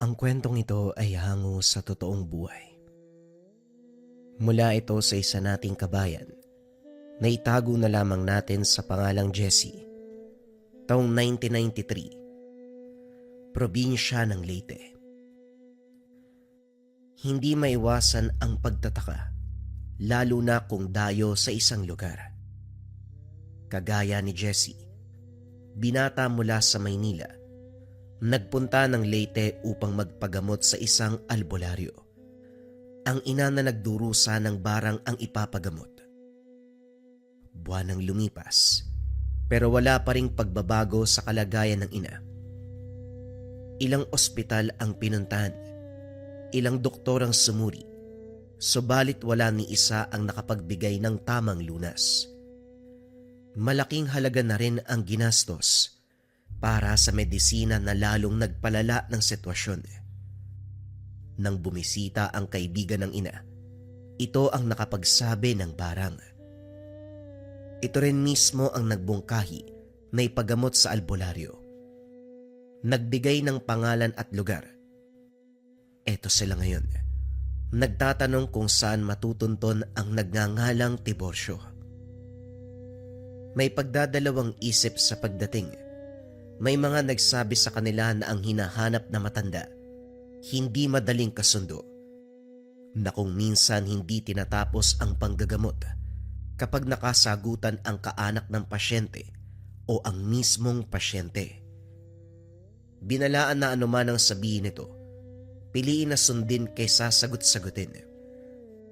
Ang kwentong ito ay hango sa totoong buhay. Mula ito sa isa nating kabayan na itago na lamang natin sa pangalang Jessie, taong 1993, probinsya ng Leyte. Hindi maiwasan ang pagtataka, lalo na kung dayo sa isang lugar. Kagaya ni Jessie, binata mula sa Maynila, nagpunta ng Leyte upang magpagamot sa isang albularyo. Ang ina na nagdurusa ng barang ang ipapagamot. Buwan ang lumipas, pero wala pa ring pagbabago sa kalagayan ng ina. Ilang ospital ang pinuntahan, ilang doktor ang sumuri, subalit wala ni isa ang nakapagbigay ng tamang lunas. Malaking halaga na rin ang ginastos para sa medisina na lalong nagpalala ng sitwasyon. Nang bumisita ang kaibigan ng ina, ito ang nakapagsabi ng barang. Ito rin mismo ang nagbungkahi na ipagamot sa albularyo. Nagbigay ng pangalan at lugar. Eto sila ngayon. Nagtatanong kung saan matutunton ang nagngangalang Tiborcio. May pagdadalawang isip sa pagdating. May mga nagsabi sa kanila na ang hinahanap na matanda hindi madaling kasundo, na kung minsan hindi tinatapos ang panggagamot kapag nakasagutan ang kaanak ng pasyente o ang mismong pasyente. Binalaan na anuman ang sabihin nito, piliin na sundin kaysa sagot-sagutin.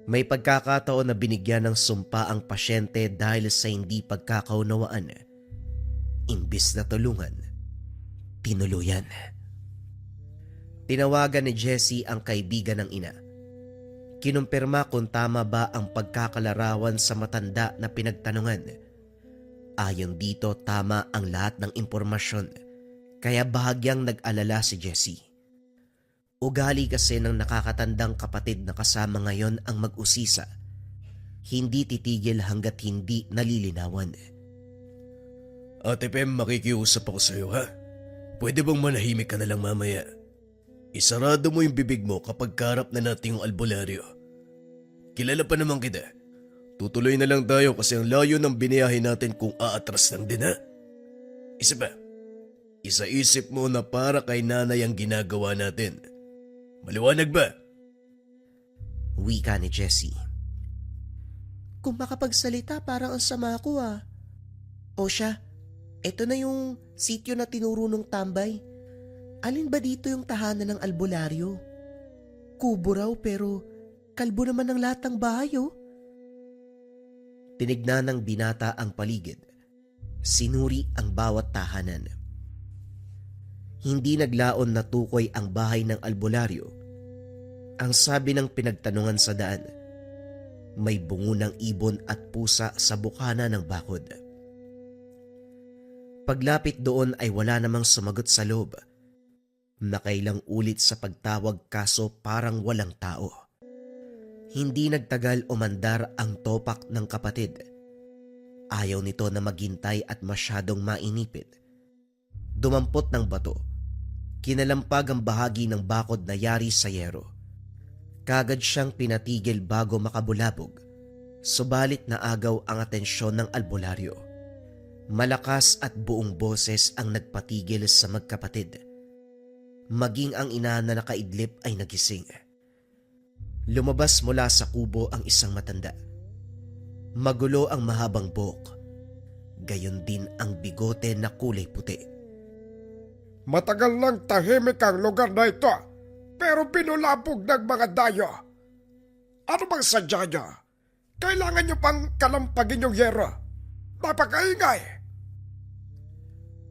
May pagkakataon na binigyan ng sumpa ang pasyente dahil sa hindi pagkakaunawaan. Imbis na tulungan, tinuluyan. Tinawagan ni Jessie ang kaibigan ng ina. Kinumpirma kung tama ba ang pagkakalarawan sa matanda na pinagtanungan. Ayon dito, tama ang lahat ng impormasyon, kaya bahagyang nag-alala si Jessie. Ugali kasi ng nakakatandang kapatid na kasama ngayon ang mag-usisa. Hindi titigil hanggat hindi nalilinawan. Ate Pem, makikiusap ako sa iyo ha. Pwede bang manahimik ka na lang mamaya? Isarado mo yung bibig mo kapag karap na natin yung albularyo. Kilala pa naman kita. Tutuloy na lang tayo kasi ang layo ng biniyahe natin kung aatras lang din ha. Isa pa, isa-isip mo na para kay nanay ang ginagawa natin. Maliwanag ba? Wika ni Jessie. Kung makapagsalita parang ang sama ko ah. O siya, eto na yung sityo na tinuro nung tambay. Alin ba dito yung tahanan ng albularyo? Kubo raw pero kalbo naman ng lahat ng bahay oh. Tinignan ng binata ang paligid. Sinuri ang bawat tahanan. Hindi naglaon na tukoy ang bahay ng albularyo. Ang sabi ng pinagtanungan sa daan, may bungo ng ibon at pusa sa bukana ng bakod. Paglapit doon ay wala namang sumagot sa loob. Nakailang ulit sa pagtawag kaso parang walang tao. Hindi nagtagal umandar ang topak ng kapatid. Ayaw nito na maghintay at masyadong mainipid. Dumampot ng bato. Kinalampag ang bahagi ng bakod na yari sa yero. Kagad siyang pinatigil bago makabulabog. Subalit naagaw ang atensyon ng albularyo. Malakas at buong boses ang nagpatigil sa magkapatid. Maging ang ina na nakaidlip ay nagising. Lumabas mula sa kubo ang isang matanda. Magulo ang mahabang buhok. Gayon din ang bigote na kulay puti. Matagal nang tahimik ang lugar na ito, pero pinulabog ng mga dayo. Ano bang sadya niyo? Kailangan niyo pang kalampagin yung yero. Napakaingay!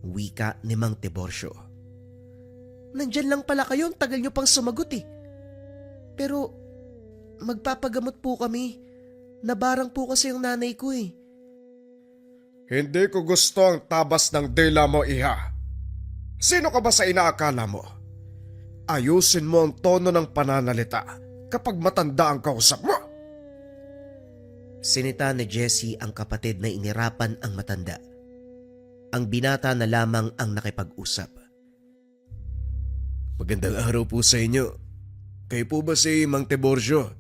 Wika ni Mang Tiborcio. Nandyan lang pala kayo, tagal nyo pang sumagot eh. Pero magpapagamot po kami. Nabarang po kasi yung nanay ko eh. Hindi ko gusto ang tabas ng dila mo, iha. Sino ka ba sa inaakala mo? Ayusin mo ang tono ng pananalita kapag matanda ang kausap mo. Sinita ni Jessie ang kapatid na inirapan ang matanda. Ang binata na lamang ang nakipag-usap. Magandang araw po sa inyo. Kayo po ba si Mang Tiborcio?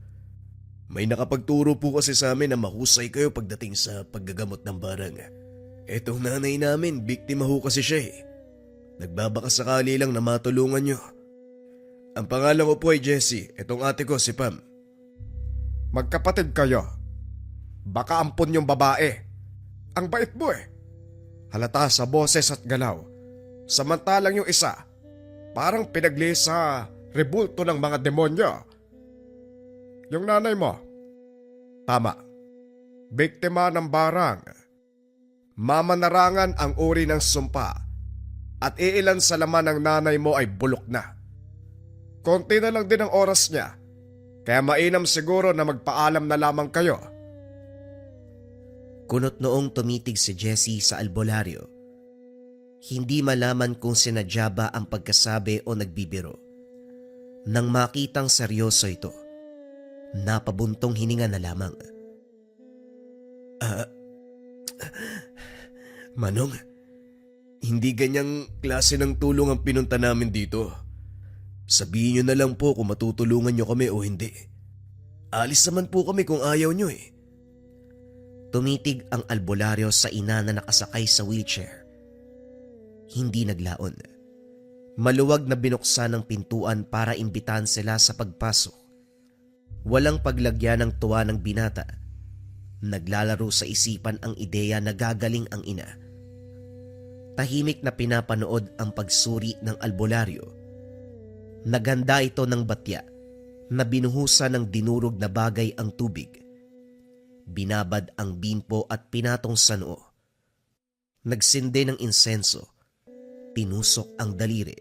May nakapagturo po kasi sa amin na mahusay kayo pagdating sa paggagamot ng barang. Etong nanay namin, biktima ho kasi siya eh. Nagbabaka sakali lang na matulungan nyo. Ang pangalan ko po ay Jessie, etong ate ko si Pam. Magkapatid kayo. Baka ampon yung babae. Ang bait mo eh. Halata sa boses at galaw. Samantalang yung isa, parang pinagli sa rebulto ng mga demonyo. Yung nanay mo, tama. Biktima ng barang. Mamanarangan ang uri ng sumpa at iilan sa laman ng nanay mo ay bulok na. Konti na lang din ang oras niya, kaya mainam siguro na magpaalam na lamang kayo. Kunot noong tumitig si Jessie sa albularyo. Hindi malaman kung sinadya ba ang pagkasabi o nagbibiro. Nang makitang seryoso ito, napabuntong hininga na lamang. Manong, hindi ganyang klase ng tulong ang pinunta namin dito. Sabihin nyo na lang po kung matutulungan nyo kami o hindi. Alis naman po kami kung ayaw nyo eh. Tumitig ang albularyo sa ina na nakasakay sa wheelchair. Hindi naglaon. Maluwag na binuksan ang pintuan para imbitahan sila sa pagpasok. Walang paglagyan ng tuwa ng binata. Naglalaro sa isipan ang ideya na gagaling ang ina. Tahimik na pinapanood ang pagsuri ng albularyo. Naganda ito ng batya na binuhusan ng dinurog na bagay ang tubig. Binabad ang bimpo at pinatong sa noo. Nagsindi ng insenso. Tinusok ang daliri.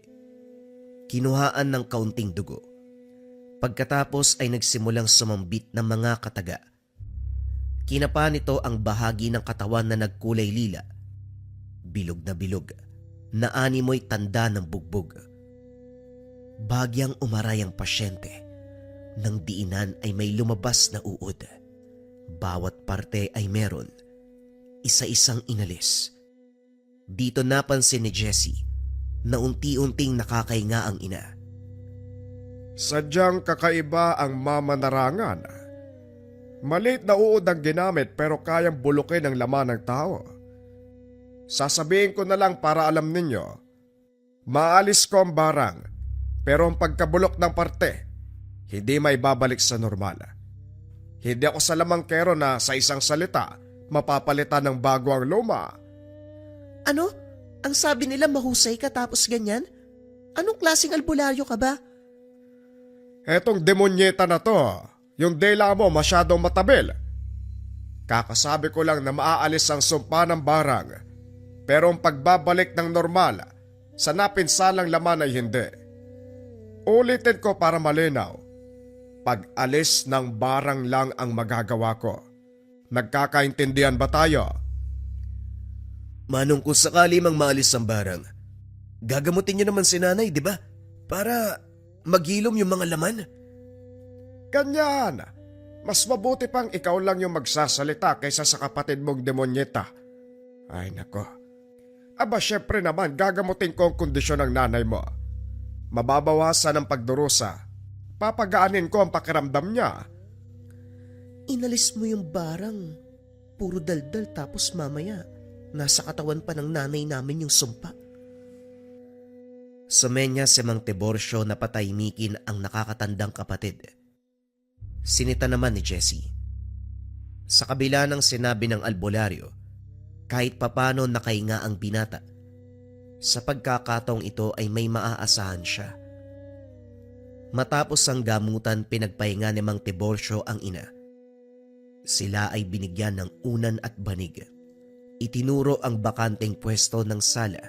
Kinuhaan ng kaunting dugo. Pagkatapos ay nagsimulang sumambit ng mga kataga. Kinapa nito ang bahagi ng katawan na nagkulay lila. Bilog na bilog, na animoy tanda ng bugbog. Bagyang umaray ang pasyente. Nang diinan ay may lumabas na uod. Bawat parte ay meron. Isa-isang inalis. Dito napansin ni Jessie na unti-unting nakakahinga ang ina. Sadyang kakaiba ang mamanarangan. Maliit na uod ang ginamit pero kayang bulukin ang laman ng tao. Sasabihin ko na lang para alam ninyo, maalis ko ang barang pero ang pagkabulok ng parte, hindi may babalik sa normal. Hindi ako sa lamangkero na sa isang salita, mapapalitan ng bago ang luma. Ano? Ang sabi nila mahusay ka tapos ganyan? Anong klaseng albularyo ka ba? Etong demonyeta na to, yung dela mo masyadong matabil. Kakasabi ko lang na maaalis ang sumpa ng barang, pero ang pagbabalik ng normal sa napinsalang laman ay hindi. Ulitin ko para malinaw, pag-alis ng barang lang ang magagawa ko. Nagkakaintindihan ba tayo? Manong, kung sakali mang maalis ang barang, gagamutin nyo naman si nanay, di ba? Para maghilom yung mga laman. Ganyan. Mas mabuti pang ikaw lang yung magsasalita kaysa sa kapatid mong demonyeta. Ay nako. Aba syempre naman gagamutin ko ang kondisyon ng nanay mo. Mababawasan ang pagdurusa. Papagaanin ko ang pakiramdam niya. Inalis mo yung barang. Puro daldal tapos mamaya nasa katawan pa ng nanay namin yung sumpa. Sumenya si Mang Tiborcio na patahimikin ang nakakatandang kapatid. Sinita naman ni Jessie. Sa kabila ng sinabi ng albularyo, kahit papano nakahinga ang binata. Sa pagkakataong ito ay may maaasahan siya. Matapos ang gamutan, pinagpahinga ni Mang Tiborcio ang ina. Sila ay binigyan ng unan at banig. Itinuro ang bakanteng pwesto ng sala.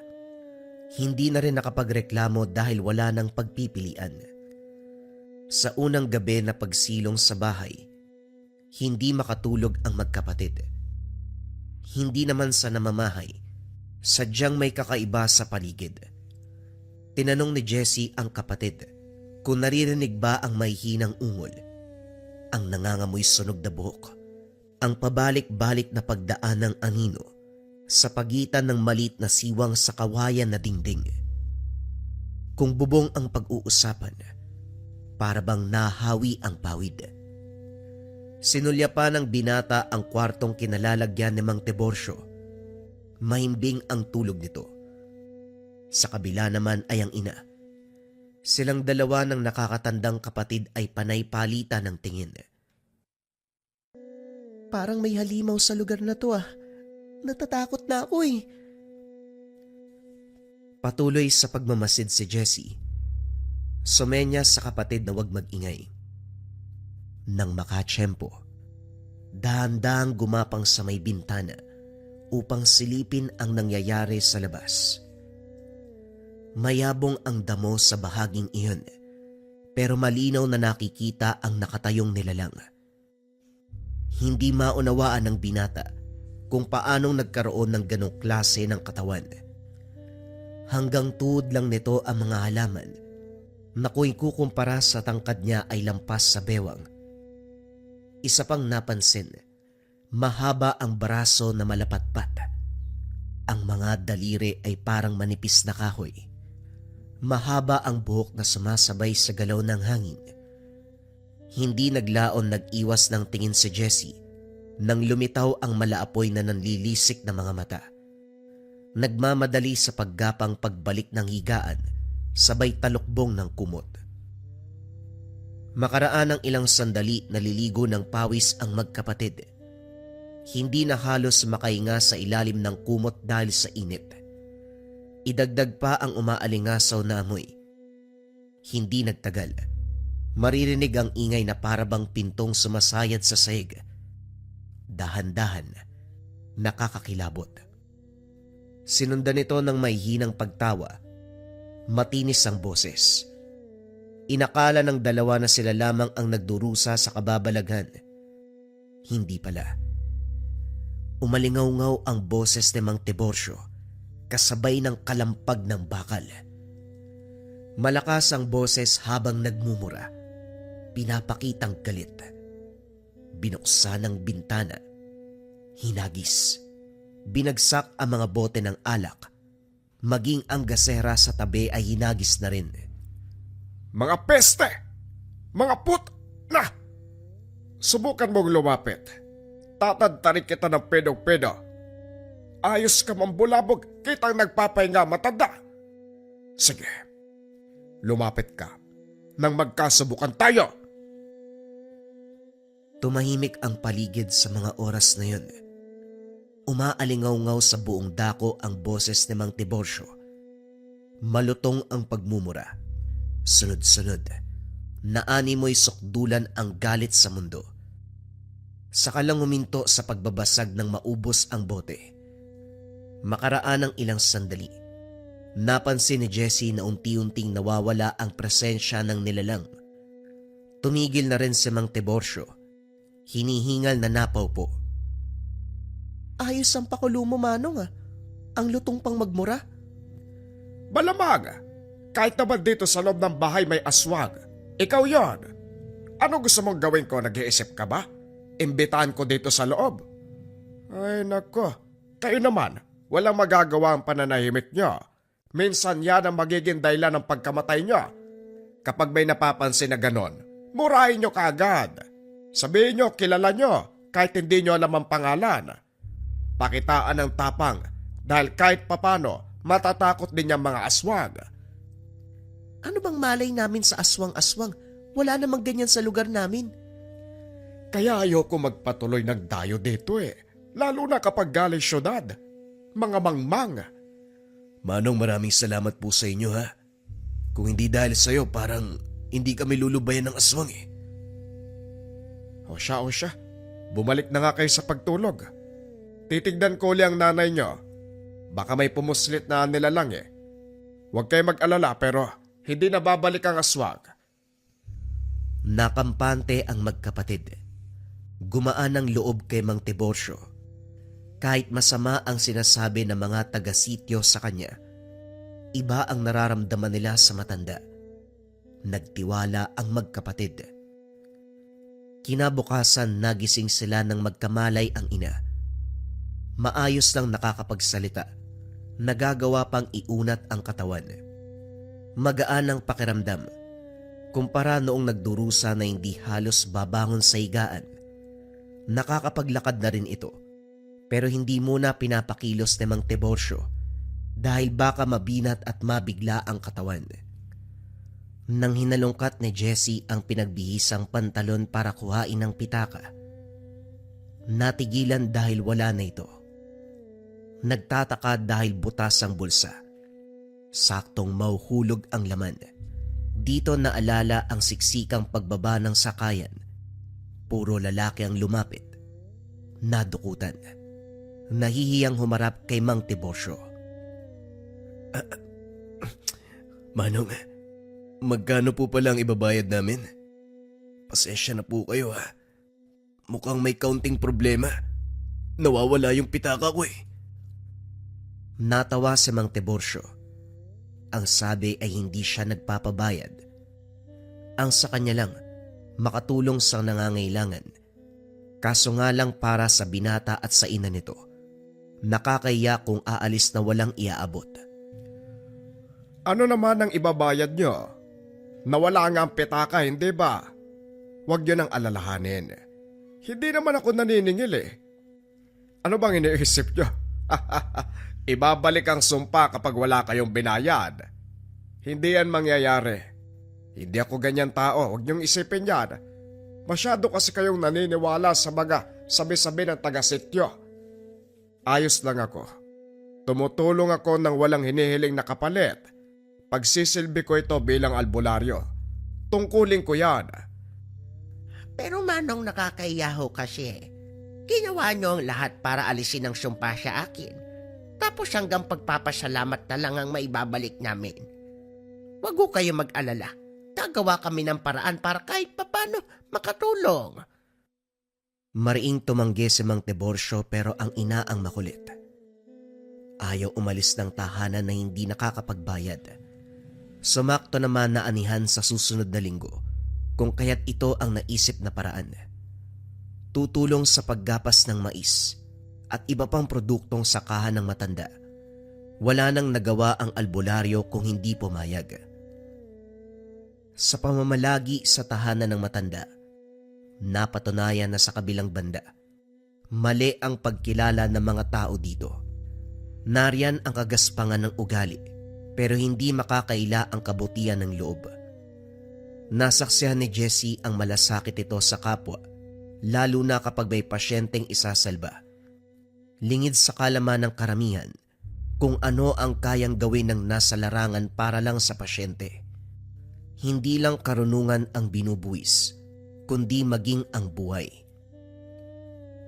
Hindi na rin nakapagreklamo dahil wala nang pagpipilian. Sa unang gabi na pagsilong sa bahay, hindi makatulog ang magkapatid. Hindi naman sa namamahay, sadyang may kakaiba sa paligid. Tinanong ni Jessie ang kapatid kung naririnig ba ang may hinang ungol, ang nangangamoy sunog na buhok, ang pabalik-balik na pagdaan ng anino sa pagitan ng malit na siwang sa kawayan na dingding. Kung bubong ang pag-uusapan, para bang nahawi ang pawid. Sinulya pa ng binata ang kwartong kinalalagyan ni Mang Tiborcio. Mahimbing ang tulog nito. Sa kabila naman ay ang ina. Silang dalawa ng nakakatandang kapatid ay panay palitan ng tingin. Parang may halimaw sa lugar na to ah. Natatakot na ako eh. Patuloy sa pagmamasid si Jessie. Sumenya sa kapatid na huwag mag-ingay. Nang makatsyempo, dahan-dahang gumapang sa may bintana upang silipin ang nangyayari sa labas. Mayabong ang damo sa bahaging iyon, pero malinaw na nakikita ang nakatayong nilalang. Hindi maunawaan ng binata kung paanong nagkaroon ng ganong klase ng katawan. Hanggang tuhod lang nito ang mga halaman na kung ikukumpara sa tangkad niya ay lampas sa bewang. Isa pang napansin, mahaba ang braso na malapatpat. Ang mga daliri ay parang manipis na kahoy. Mahaba ang buhok na sumasabay sa galaw ng hangin. Hindi naglaon nag-iwas ng tingin si Jessie nang lumitaw ang malaapoy na nanlilisik na mga mata. Nagmamadali sa paggapang pagbalik ng higaan, sabay talukbong ng kumot. Makaraan ng ilang sandali naliligo ng pawis ang magkapatid. Hindi na halos makahinga sa ilalim ng kumot dahil sa init. Idagdag pa ang umaalingasaw na amoy. Hindi nagtagal. Maririnig ang ingay na parabang pintong sumasayad sa sahig. Dahan-dahan, nakakakilabot. Sinundan ito ng may hinang pagtawa. Matinis ang boses. Inakala ng dalawa na sila lamang ang nagdurusa sa kababalaghan. Hindi pala. Umalingaw-ngaw ang boses ni Mang Tiborcio, kasabay ng kalampag ng bakal. Malakas ang boses habang nagmumura, pinapakitang galit. Binuksan ang bintana, hinagis, binagsak ang mga bote ng alak, maging ang gasera sa tabi ay hinagis na rin. Mga peste! Mga put na! Subukan mong lumapit. Tatadtarin kita ng pedong-pedo. Ayos ka mambulabog, kitang nagpapahinga matanda. Sige, lumapit ka nang magkasubukan tayo. Tumahimik ang paligid sa mga oras na yun. Umaalingaw-ngaw sa buong dako ang boses ni Mang Tiborcio. Malutong ang pagmumura. Sunod-sunod, naanimoy sukdulan ang galit sa mundo. Saka lang huminto sa pagbabasag ng maubos ang bote. Makaraan ng ilang sandali, napansin ni Jessie na unti-unting nawawala ang presensya ng nilalang. Tumigil na rin si Mang Tiborcio. Hinihingal na napaupo. Ayos ang pakulo mo, Manong ah. Ang lutong pang magmura. Malamang, kahit naman dito sa loob ng bahay may aswang. Ikaw yon. Ano gusto mong gawin ko? Nag-iisip ka ba? Imbitahan ko dito sa loob. Ay nako, kayo naman, walang magagawa ang pananahimik nyo. Minsan yan ang magiging dahilan ng pagkamatay nyo. Kapag may napapansin na ganon, murahin nyo kaagad. Sabihin nyo, kilala nyo, kahit hindi nyo alam ang pangalan. Pakitaan ng tapang, dahil kahit papano, matatakot din yung mga aswang. Ano bang malay namin sa aswang-aswang? Wala namang ganyan sa lugar namin. Kaya ayoko magpatuloy ng dayo dito lalo na kapag galing syudad. Mga mangmang. Manong, maraming salamat po sa inyo ha. Kung hindi dahil sa'yo, parang hindi kami lulubayan ng aswang O siya, bumalik na nga kayo sa pagtulog. Titignan ko ulit ang nanay nyo. Baka may pumuslit na nilalang Huwag kayo mag-alala pero hindi na babalik ang aswang. Nakampante ang magkapatid. Gumaan ang loob kay Mang Tiborcio. Kahit masama ang sinasabi ng mga taga-sityo sa kanya, iba ang nararamdaman nila sa matanda. Nagtiwala ang magkapatid. Kinabukasan nagising sila nang magkamalay ang ina. Maayos lang nakakapagsalita. Nagagawa pang iunat ang katawan. Magaan ang pakiramdam kumpara noong nagdurusa na hindi halos babangon sa higaan. Nakakapaglakad na rin ito pero hindi muna pinapakilos ni Mang Tiborcio dahil baka mabinat at mabigla ang katawan. Nang hinalungkat ni Jessie ang pinagbihisang pantalon para kuhain ng pitaka, natigilan dahil wala na ito. Nagtataka dahil butas ang bulsa. Saktong mauhulog ang laman. Dito naalala ang siksikang pagbaba ng sakayan. Puro lalaki ang lumapit. Nadukutan. Nahihiyang humarap kay Mang Tiborcio. Manong, magkano po pala ang ibabayad namin? Pasensya na po kayo ha. Mukhang may kaunting problema. Nawawala yung pitaka ko eh. Natawa si Mang Tiborcio. Ang sabi ay hindi siya nagpapabayad. Ang sa kanya lang, makatulong sa nangangailangan. Kaso nga lang para sa binata at sa ina nito, nakakahiya kung aalis na walang iaabot. Ano naman ang ibabayad nyo? Nawala nga ang pitaka, hindi ba? Huwag nyo nang alalahanin. Hindi naman ako naniningil eh. Ano bang iniisip nyo? Ibabalik ang sumpa kapag wala kayong binayad. Hindi yan mangyayari. Hindi ako ganyan tao, huwag niyong isipin yan. Masyado kasi kayong naniniwala sa mga sabi-sabi ng taga-sityo. Ayos lang ako. Tumutulong ako ng walang hinihiling na kapalit. Pagsisilbi ko ito bilang albularyo. Tungkulin ko yan. Pero Manong, nakakahiyaho kasi. Ginawa niyo ang lahat para alisin ang sumpa sa akin. Tapos hanggang pagpapasalamat na lang ang maibabalik namin. Wag ho kayo mag-alala. Gagawa kami ng paraan para kahit papano makatulong. Mariing tumanggi si Mang Tiborcio pero ang ina ang makulit. Ayaw umalis ng tahanan na hindi nakakapagbayad. Sumakto naman na anihan sa susunod na linggo kung kaya't ito ang naisip na paraan. Tutulong sa paggapas ng mais at iba pang produktong sakahan ng matanda. Wala nang nagawa ang albularyo kung hindi pumayag. Sa pamamalagi sa tahanan ng matanda, napatunayan na sa kabilang banda, mali ang pagkilala ng mga tao dito. Nariyan ang kagaspangan ng ugali, pero hindi makakaila ang kabutihan ng loob. Nasaksihan ni Jessie ang malasakit ito sa kapwa, lalo na kapag may pasyenteng isasalba. Lingid sa kalaman ng karamihan kung ano ang kayang gawin ng nasa larangan para lang sa pasyente. Hindi lang karunungan ang binubuwis, kundi maging ang buhay.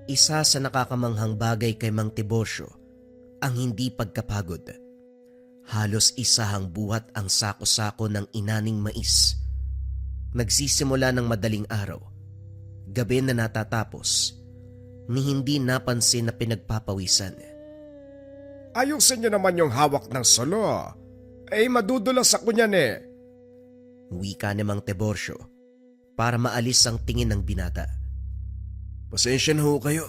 Isa sa nakakamanghang bagay kay Mang Tiborcio ang hindi pagkapagod. Halos isahang buhat ang sako-sako ng inaning mais. Nagsisimula ng madaling araw, gabi na natatapos, ni hindi napansin na pinagpapawisan. Ayusin nyo naman yung hawak ng solo. Madudulas ako niyan eh. Wika ni Mang Tiborcio para maalis ang tingin ng binata. Pasensya na ho kayo.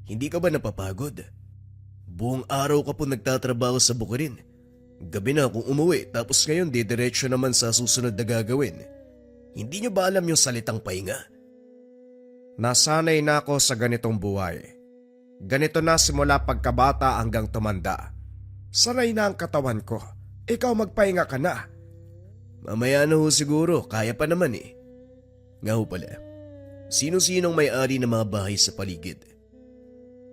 Hindi ka ba napapagod? Buong araw ka po nagtatrabaho sa Bukirin. Gabi na akong umuwi tapos ngayon didiretso naman sa susunod na gagawin. Hindi nyo ba alam yung salitang pahinga? Nasanay na ako sa ganitong buhay. Ganito na simula pagkabata hanggang tumanda. Sanay na ang katawan ko. Ikaw magpahinga ka na. Mamaya na ho siguro, kaya pa naman eh. Nga ho pala, sino-sinong may-ari ng mga bahay sa paligid?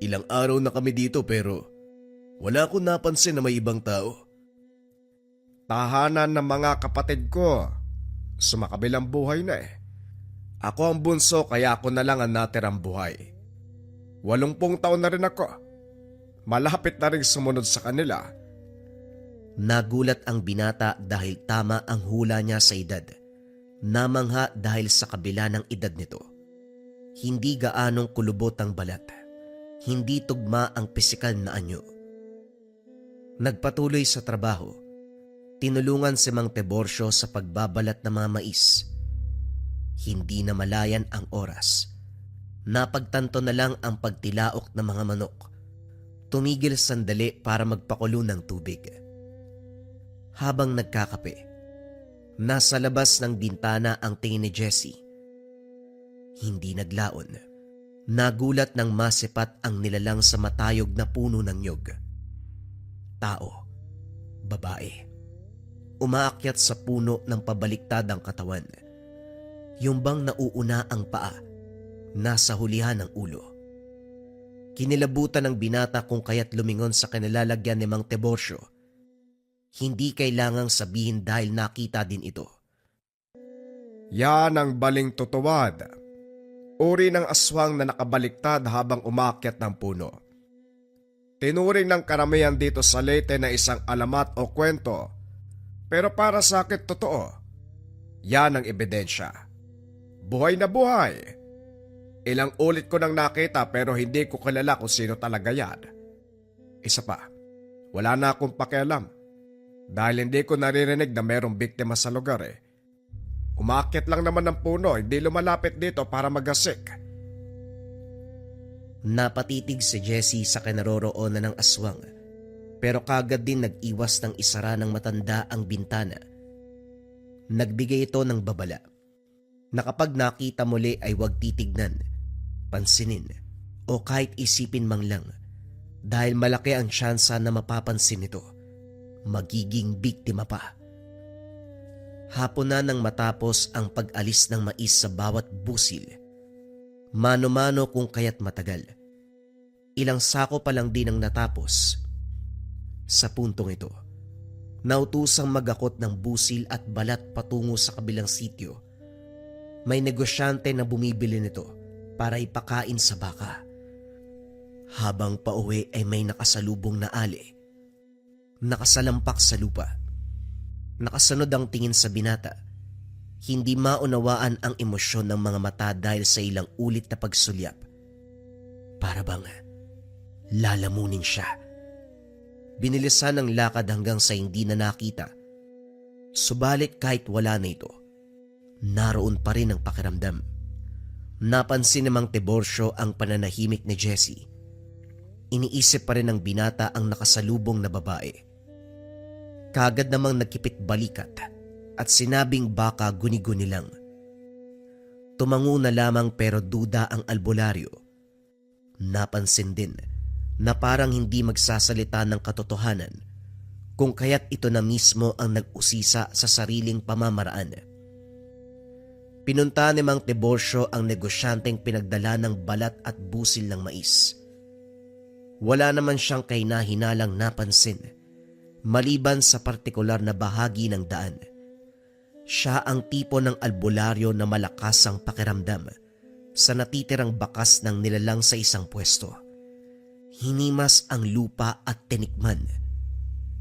Ilang araw na kami dito pero wala akong napansin na may ibang tao. Tahanan ng mga kapatid ko. Sumakabilang buhay na eh. Ako ang bunso kaya ako na lang ang natirang buhay. 80 taon na rin ako. Malapit na rin sumunod sa kanila. Nagulat ang binata dahil tama ang hula niya sa edad. Namangha dahil sa kabila ng edad nito. Hindi gaanong kulubot ang balat. Hindi tugma ang pisikal na anyo. Nagpatuloy sa trabaho. Tinulungan si Mang Tiborcio sa pagbabalat ng mga mais. Hindi na malayan ang oras. Napagtanto na lang ang pagtilaok ng mga manok. Tumigil sandali para magpakulo ng tubig. Habang nagkakape, nasa labas ng bintana ang tingin ni Jessie. Hindi naglaon. Nagulat ng masipat ang nilalang sa matayog na puno ng nyog. Tao. Babae. Umaakyat sa puno ng pabaliktad ang katawan. Yung bang nauuna ang paa, nasa hulihan ng ulo. Kinilabutan ng binata kung kaya't lumingon sa kanilalagyan ni Mang Tiborcio. Hindi kailangang sabihin dahil nakita din ito. Yan ang baling tutuwad. Uri ng aswang na nakabaliktad habang umakyat ng puno. Tinuring ng karamihan dito sa Leyte na isang alamat o kwento, pero para sa akin totoo. Yan ang ebidensya. Buhay na buhay. Ilang ulit ko nang nakita pero hindi ko kilala kung sino talaga yan. Isa pa, wala na akong pakialam dahil hindi ko naririnig na merong biktima sa lugar eh. Umakyat lang naman ng puno, hindi lumalapit dito para magasik. Napatitig si Jessie sa kinaroroonan ng aswang, pero kagad din nag-iwas ng isara ng matanda ang bintana. Nagbigay ito ng babala na kapag nakita muli ay huwag titignan, pansinin o kahit isipin man lang dahil malaki ang tsansa na mapapansin nito. Magiging biktima pa. Hapon na nang matapos ang pag-alis ng mais sa bawat busil. Mano-mano kung kaya't matagal. Ilang sako pa lang din ang natapos. Sa puntong ito, nautusang magakot ng busil at balat patungo sa kabilang sitio. May negosyante na bumibili nito para ipakain sa baka. Habang pauwi ay may nakasalubong na ali. Nakasalampak sa lupa. Nakasunod ang tingin sa binata. Hindi maunawaan ang emosyon ng mga mata dahil sa ilang ulit na pagsulyap. Para bang lalamunin siya. Binilisan ang lakad hanggang sa hindi na nakita. Subalit kahit wala na ito, naroon pa rin ang pakiramdam. Napansin ni Mang Tiborcio ang pananahimik ni Jessie. Iniisip pa rin ng binata ang nakasalubong na babae. Kagad namang nagkipit balikat at sinabing baka guni-guni lang. Tumango na lamang pero duda ang albularyo. Napansin din na parang hindi magsasalita ng katotohanan kung kaya't ito na mismo ang nag-usisa sa sariling pamamaraan. Pinunta ni Mang Tiborcio ang negosyanteng pinagdala ng balat at busil ng mais. Wala naman siyang kahinahinalang napansin maliban sa partikular na bahagi ng daan. Siya ang tipo ng albularyo na malakas ang pakiramdam sa natitirang bakas ng nilalang sa isang pwesto. Hinimas ang lupa at tinikman.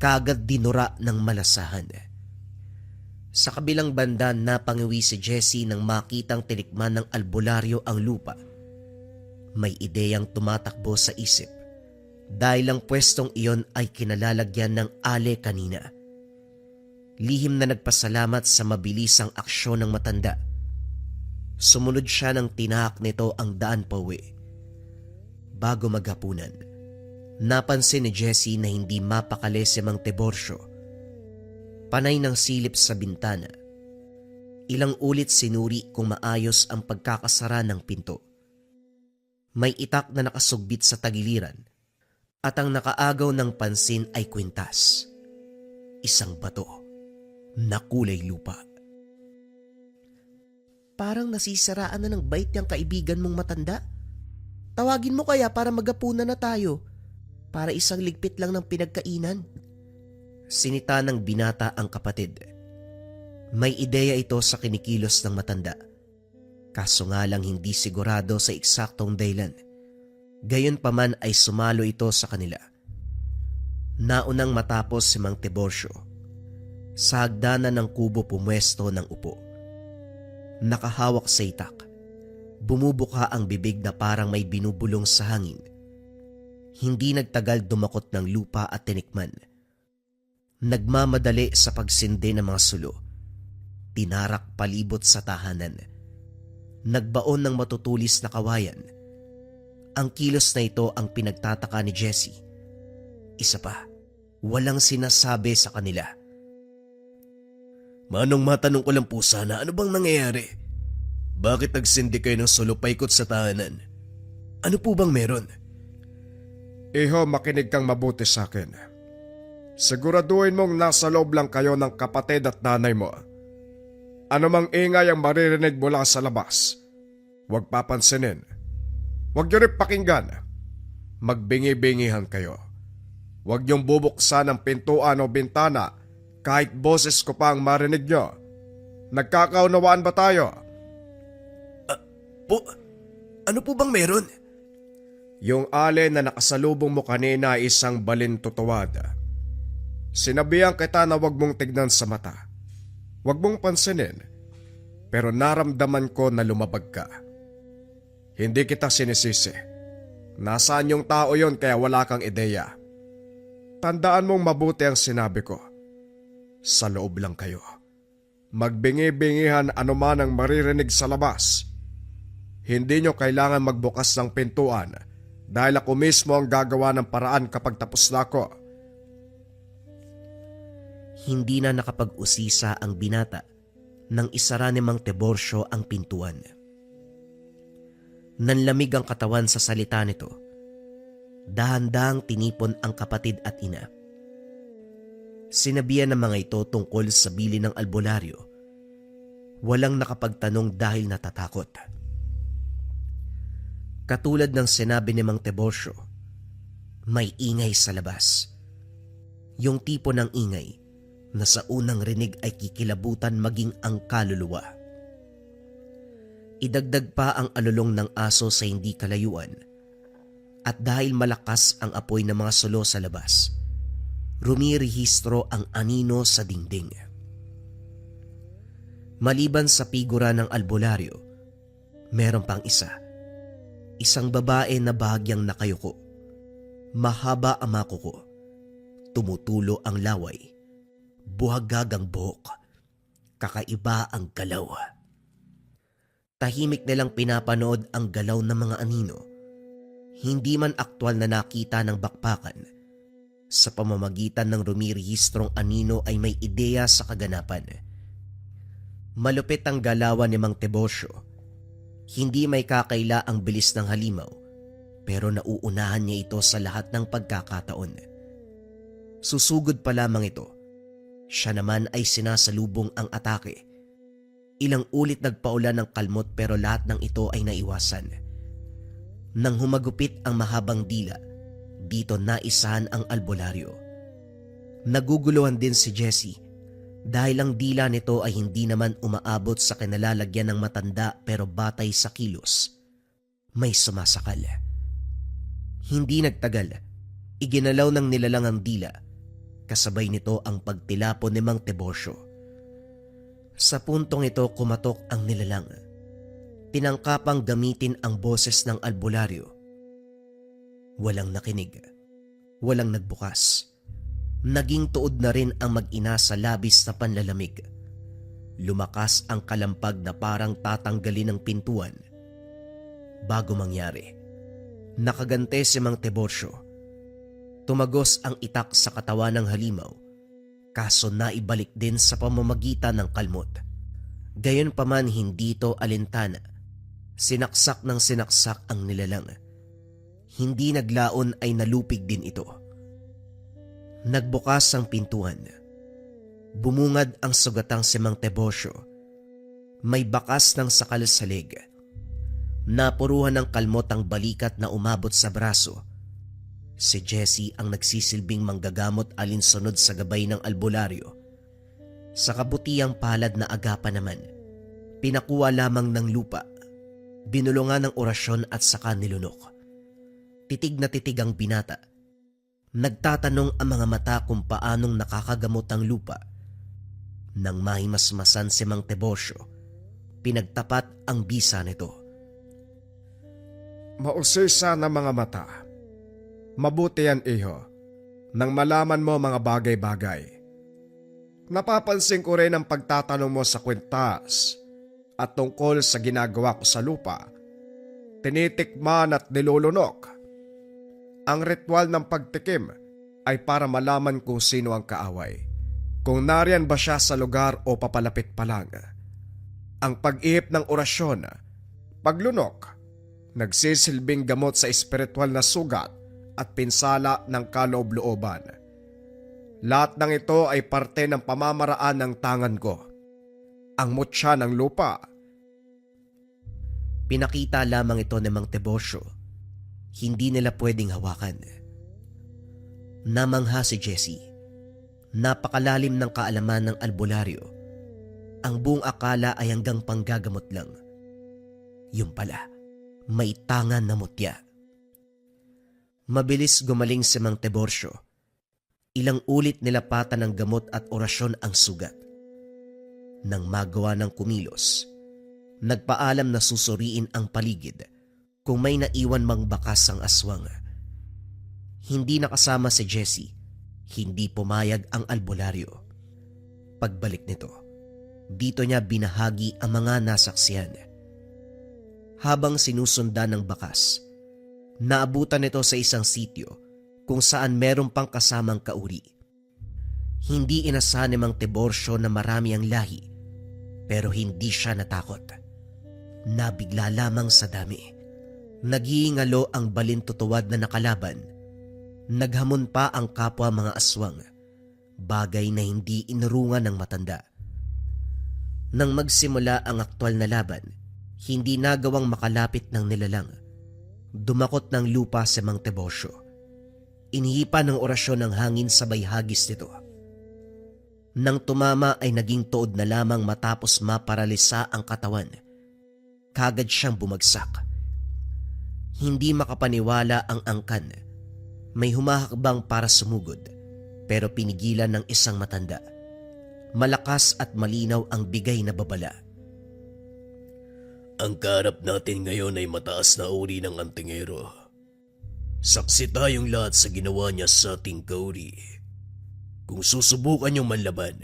Kagad dinura ng malasahan. Sa kabilang banda napangiwi si Jessie nang makitang tinikman ng albularyo ang lupa. May ideyang tumatakbo sa isip dahil ang pwestong iyon ay kinalalagyan ng ale kanina. Lihim na nagpasalamat sa mabilisang aksyon ng matanda. Sumunod siya nang tinahak nito ang daan pauwi. Bago maghapunan, napansin ni Jessie na hindi mapakali si Mang Tiborcio. Panay ng silip sa bintana. Ilang ulit sinuri kung maayos ang pagkakasara ng pinto. May itak na nakasugbit sa tagiliran at ang nakaagaw ng pansin ay kwintas. Isang bato na kulay lupa. Parang nasisiraan na ng bait yung kaibigan mong matanda. Tawagin mo kaya para magapunan na tayo. Para isang ligpit lang ng pinagkainan. Sinita ng binata ang kapatid. May ideya ito sa kinikilos ng matanda. Kaso nga lang hindi sigurado sa eksaktong dahilan. Gayunpaman ay sumalo ito sa kanila. Naunang matapos si Mang Tiborcio. Sa hagdanan ng kubo pumwesto ng upo. Nakahawak sa itak. Bumubuka ang bibig na parang may binubulong sa hangin. Hindi nagtagal dumakot ng lupa at tinikman. Nagmamadali sa pagsindi ng mga sulo. Tinarak palibot sa tahanan. Nagbaon ng matutulis na kawayan. Ang kilos na ito ang pinagtataka ni Jessie. Isa pa, walang sinasabi sa kanila. Manong matanong ko lang po sana, ano bang nangyayari? Bakit nagsindi kayo ng solo paikot sa tahanan? Ano po bang meron? Iho, makinig kang mabuti sa akin. Siguraduhin mong nasa loob lang kayo ng kapatid at nanay mo. Ano mang ingay ang maririnig mula sa labas, huwag papansinin. Huwag niyo rin pakinggan. Magbingi-bingihan kayo. Huwag niyong bubuksan ang pintuan o bintana kahit boses ko pa ang marinig niyo. Nagkakaunawaan ba tayo? Ano po bang meron? Yung alin na nakasalubong mo kanina ay isang balintutuwad. Sinabihan kita na huwag mong tignan sa mata. Huwag mong pansinin. Pero naramdaman ko na lumabag ka. Hindi kita sinisisi. Nasaan yung tao yon kaya wala kang ideya. Tandaan mong mabuti ang sinabi ko. Sa loob lang kayo. Magbingi-bingihan anuman ang maririnig sa labas. Hindi nyo kailangan magbukas ng pintuan dahil ako mismo ang gagawa ng paraan kapag tapos na ako. Hindi na nakapag-usisa ang binata nang isara ni Mang Tiborcio ang pintuan. Nanlamig ang katawan sa salita nito. Dahan-dahang tinipon ang kapatid at ina. Sinabihan ng mga ito tungkol sa bili ng albularyo. Walang nakapagtanong dahil natatakot. Katulad ng sinabi ni Mang Tiborcio, may ingay sa labas. Yung tipo ng ingay na sa unang rinig ay kikilabutan maging ang kaluluwa. Idagdag pa ang alulong ng aso sa hindi kalayuan. At dahil malakas ang apoy ng mga sulo sa labas, rumirehistro ang anino sa dingding. Maliban sa figura ng albularyo, meron pang isa. Isang babae na bahagyang nakayuko. Mahaba ang makuko. Tumutulo ang laway. Buhagag ang buhok. Kakaiba ang galaw. Tahimik nilang pinapanood ang galaw ng mga anino. Hindi man aktwal na nakita ng bakbakan. Sa pamamagitan ng rumirehistrong anino ay may ideya sa kaganapan. Malupit ang galawan ni Mang Tiborcio. Hindi may kakaila ang bilis ng halimaw, pero nauunahan niya ito sa lahat ng pagkakataon. Susugod pa lamang ito. Siya naman ay sinasalubong ang atake. Ilang ulit nagpaulan ng kalmot pero lahat ng ito ay naiwasan. Nang humagupit ang mahabang dila, dito naisahan ang albularyo. Naguguluhan din si Jessie dahil ang dila nito ay hindi naman umaabot sa kinalalagyan ng matanda pero batay sa kilos. May sumasakal. Hindi nagtagal, iginalaw ng nilalang ang dila. Kasabay nito ang pagtilapon ni Mang Tiborcio. Sa puntong ito kumatok ang nilalang. Tinangkapang gamitin ang boses ng albularyo. Walang nakinig. Walang nagbukas. Naging tuod na rin ang mag-ina sa labis na panlalamig. Lumakas ang kalampag na parang tatanggalin ng pintuan. Bago mangyari, nakagante si Mang Tiborcio. Tumagos ang itak sa katawan ng halimaw, kaso naibalik din sa pamamagitan ng kalmot. Gayon pa man hindi ito alintana. Sinaksak ng sinaksak ang nilalang. Hindi naglaon ay nalupig din ito. Nagbukas ang pintuan. Bumungad ang sugatang si Mang Tiborcio. May bakas ng sakal sa leg. Napuruhan ng kalmot ang balikat na umabot sa braso. Si Jessie ang nagsisilbing manggagamot alinsunod sa gabay ng albularyo. Sa kabutiang palad na agapan naman, pinakuha lamang ng lupa, binulungan ng orasyon at saka nilunok. Titig na titig ang binata. Nagtatanong ang mga mata kung paanong nakakagamot ang lupa. Nang mahimasmasan si Mang Tiborcio, pinagtapat ang bisa nito. Mausisa na mga mata. Mabuti yan, iho, nang malaman mo mga bagay-bagay. Napapansin ko rin ang pagtatanong mo sa kwintas at tungkol sa ginagawa ko sa lupa. Tinitikman at nilulunok. Ang ritual ng pagtikim ay para malaman kung sino ang kaaway. kung nariyan ba siya sa lugar o papalapit pa lang. Ang pag-ihip ng orasyon, paglunok, nagsisilbing gamot sa espiritual na sugat at pinsala ng kaloob-looban. Lahat ng ito ay parte ng pamamaraan ng tangan ko. Ang mutya ng lupa. Pinakita lamang ito ni Mang Tebosyo. Hindi nila pwedeng hawakan. Namangha si Jessie. Napakalalim ng kaalaman ng albularyo. Ang buong akala ay hanggang panggagamot lang. Yung pala, may tangan na mutya. Mabilis gumaling si Mang Tebosyo. Ilang ulit nilapatan ng gamot at orasyon ang sugat. Nang magawa ng kumilos, nagpaalam na susuriin ang paligid kung may naiwan mang bakas ang aswang. Hindi nakasama si Jessie, hindi pumayag ang albularyo. Pagbalik nito, dito niya binahagi ang mga nasaksihan. Habang sinusundan ng bakas, naabutan nito sa isang sitio kung saan meron pang kasamang kauri. Hindi inasahan ni Mang Tebosyo na marami ang lahi, pero hindi siya natakot. Nabigla lamang sa dami. Naghiingalo ang balintutuwad na nakalaban. Naghamon pa ang kapwa mga aswang, bagay na hindi inurungan ng matanda. Nang magsimula ang aktwal na laban, hindi nagawang makalapit ng nilalang. Dumakot ng lupa si Mang Tebosyo. Inihipa ng orasyon ng hangin sabay hagis nito. Nang tumama ay naging tuod na lamang matapos maparalisa ang katawan. Kagad siyang bumagsak. Hindi makapaniwala ang angkan. May humahakbang para sumugod, pero pinigilan ng isang matanda. Malakas at malinaw ang bigay na babala. Ang kaharap natin ngayon ay mataas na uri ng antingero. Saksi tayong lahat sa ginawa niya sa ating kauri. Kung susubukan niyong manlaban,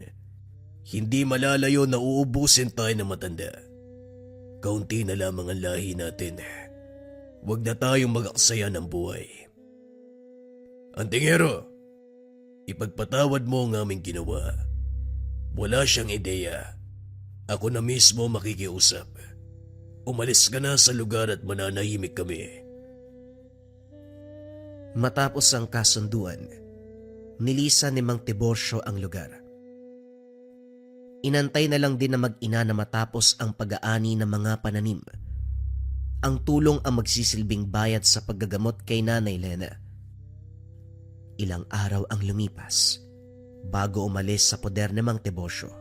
hindi malalayo na uubusin tayo ng matanda. Kaunti na lamang ang lahi natin. Huwag na tayong mag-aksaya ng buhay. Antingero, ipagpatawad mo ang aming ginawa. Wala siyang ideya. Ako na mismo makikiusap. Umalis ka na sa lugar at mananahimik kami. Matapos ang kasunduan, nilisan ni Mang Tebosyo ang lugar. Inantay na lang din na mag-ina na matapos ang pag-aani ng mga pananim. Ang tulong ang magsisilbing bayad sa paggagamot kay Nanay Lena. Ilang araw ang lumipas bago umalis sa poder ni Mang Tebosyo.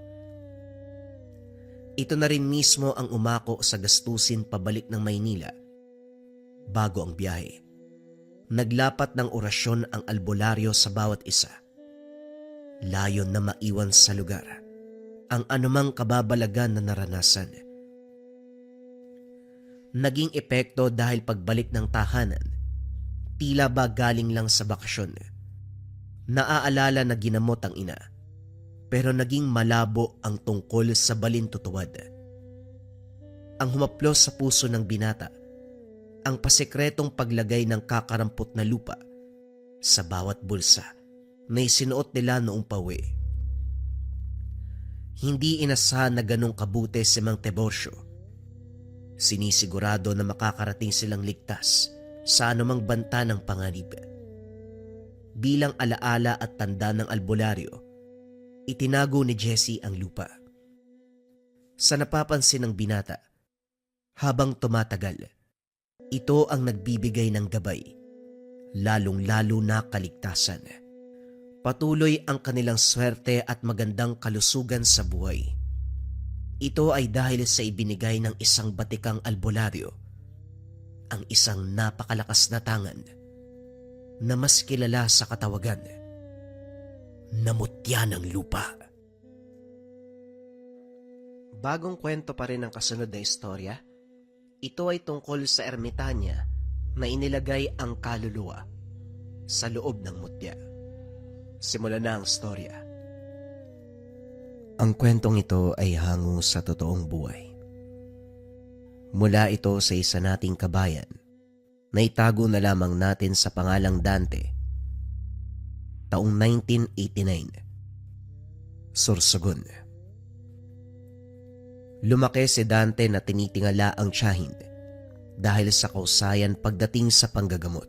Ito na rin mismo ang umako sa gastusin pabalik ng Maynila. Bago ang biyahe, naglapat ng orasyon ang albularyo sa bawat isa. Layon na maiwan sa lugar ang anumang kababalagan na naranasan. Naging epekto dahil pagbalik ng tahanan, tila ba galing lang sa bakasyon. Naaalala na ginamot ang ina, pero naging malabo ang tungkol sa balintutuwad. Ang humaplos sa puso ng binata, ang pasekretong paglagay ng kakarampot na lupa sa bawat bulsa na isinuot nila noong pauwi. Hindi inasahan na ganong kabuti si Mang Tebosyo. Sinisigurado na makakarating silang ligtas sa anumang banta ng panganib. Bilang alaala at tanda ng albularyo, itinago ni Jessie ang lupa. Sa napapansin ng binata, habang tumatagal, ito ang nagbibigay ng gabay, lalong-lalo na kaligtasan. Patuloy ang kanilang swerte at magandang kalusugan sa buhay. Ito ay dahil sa ibinigay ng isang batikang albularyo, ang isang napakalakas na tangan na mas kilala sa katawagan na mutya ng lupa. Bagong kwento pa rin ang kasunod na istorya. Ito ay tungkol sa ermitanya na inilagay ang kaluluwa sa loob ng mutya. Simulan na ang storya. Ang kwentong ito ay hango sa totoong buhay. Mula ito sa isa nating kabayan na itago na lamang natin sa pangalang Dante. Taong 1989. Sorsogon. Lumaki si Dante na tinitingala ang tiyahin dahil sa kausayan pagdating sa panggagamot.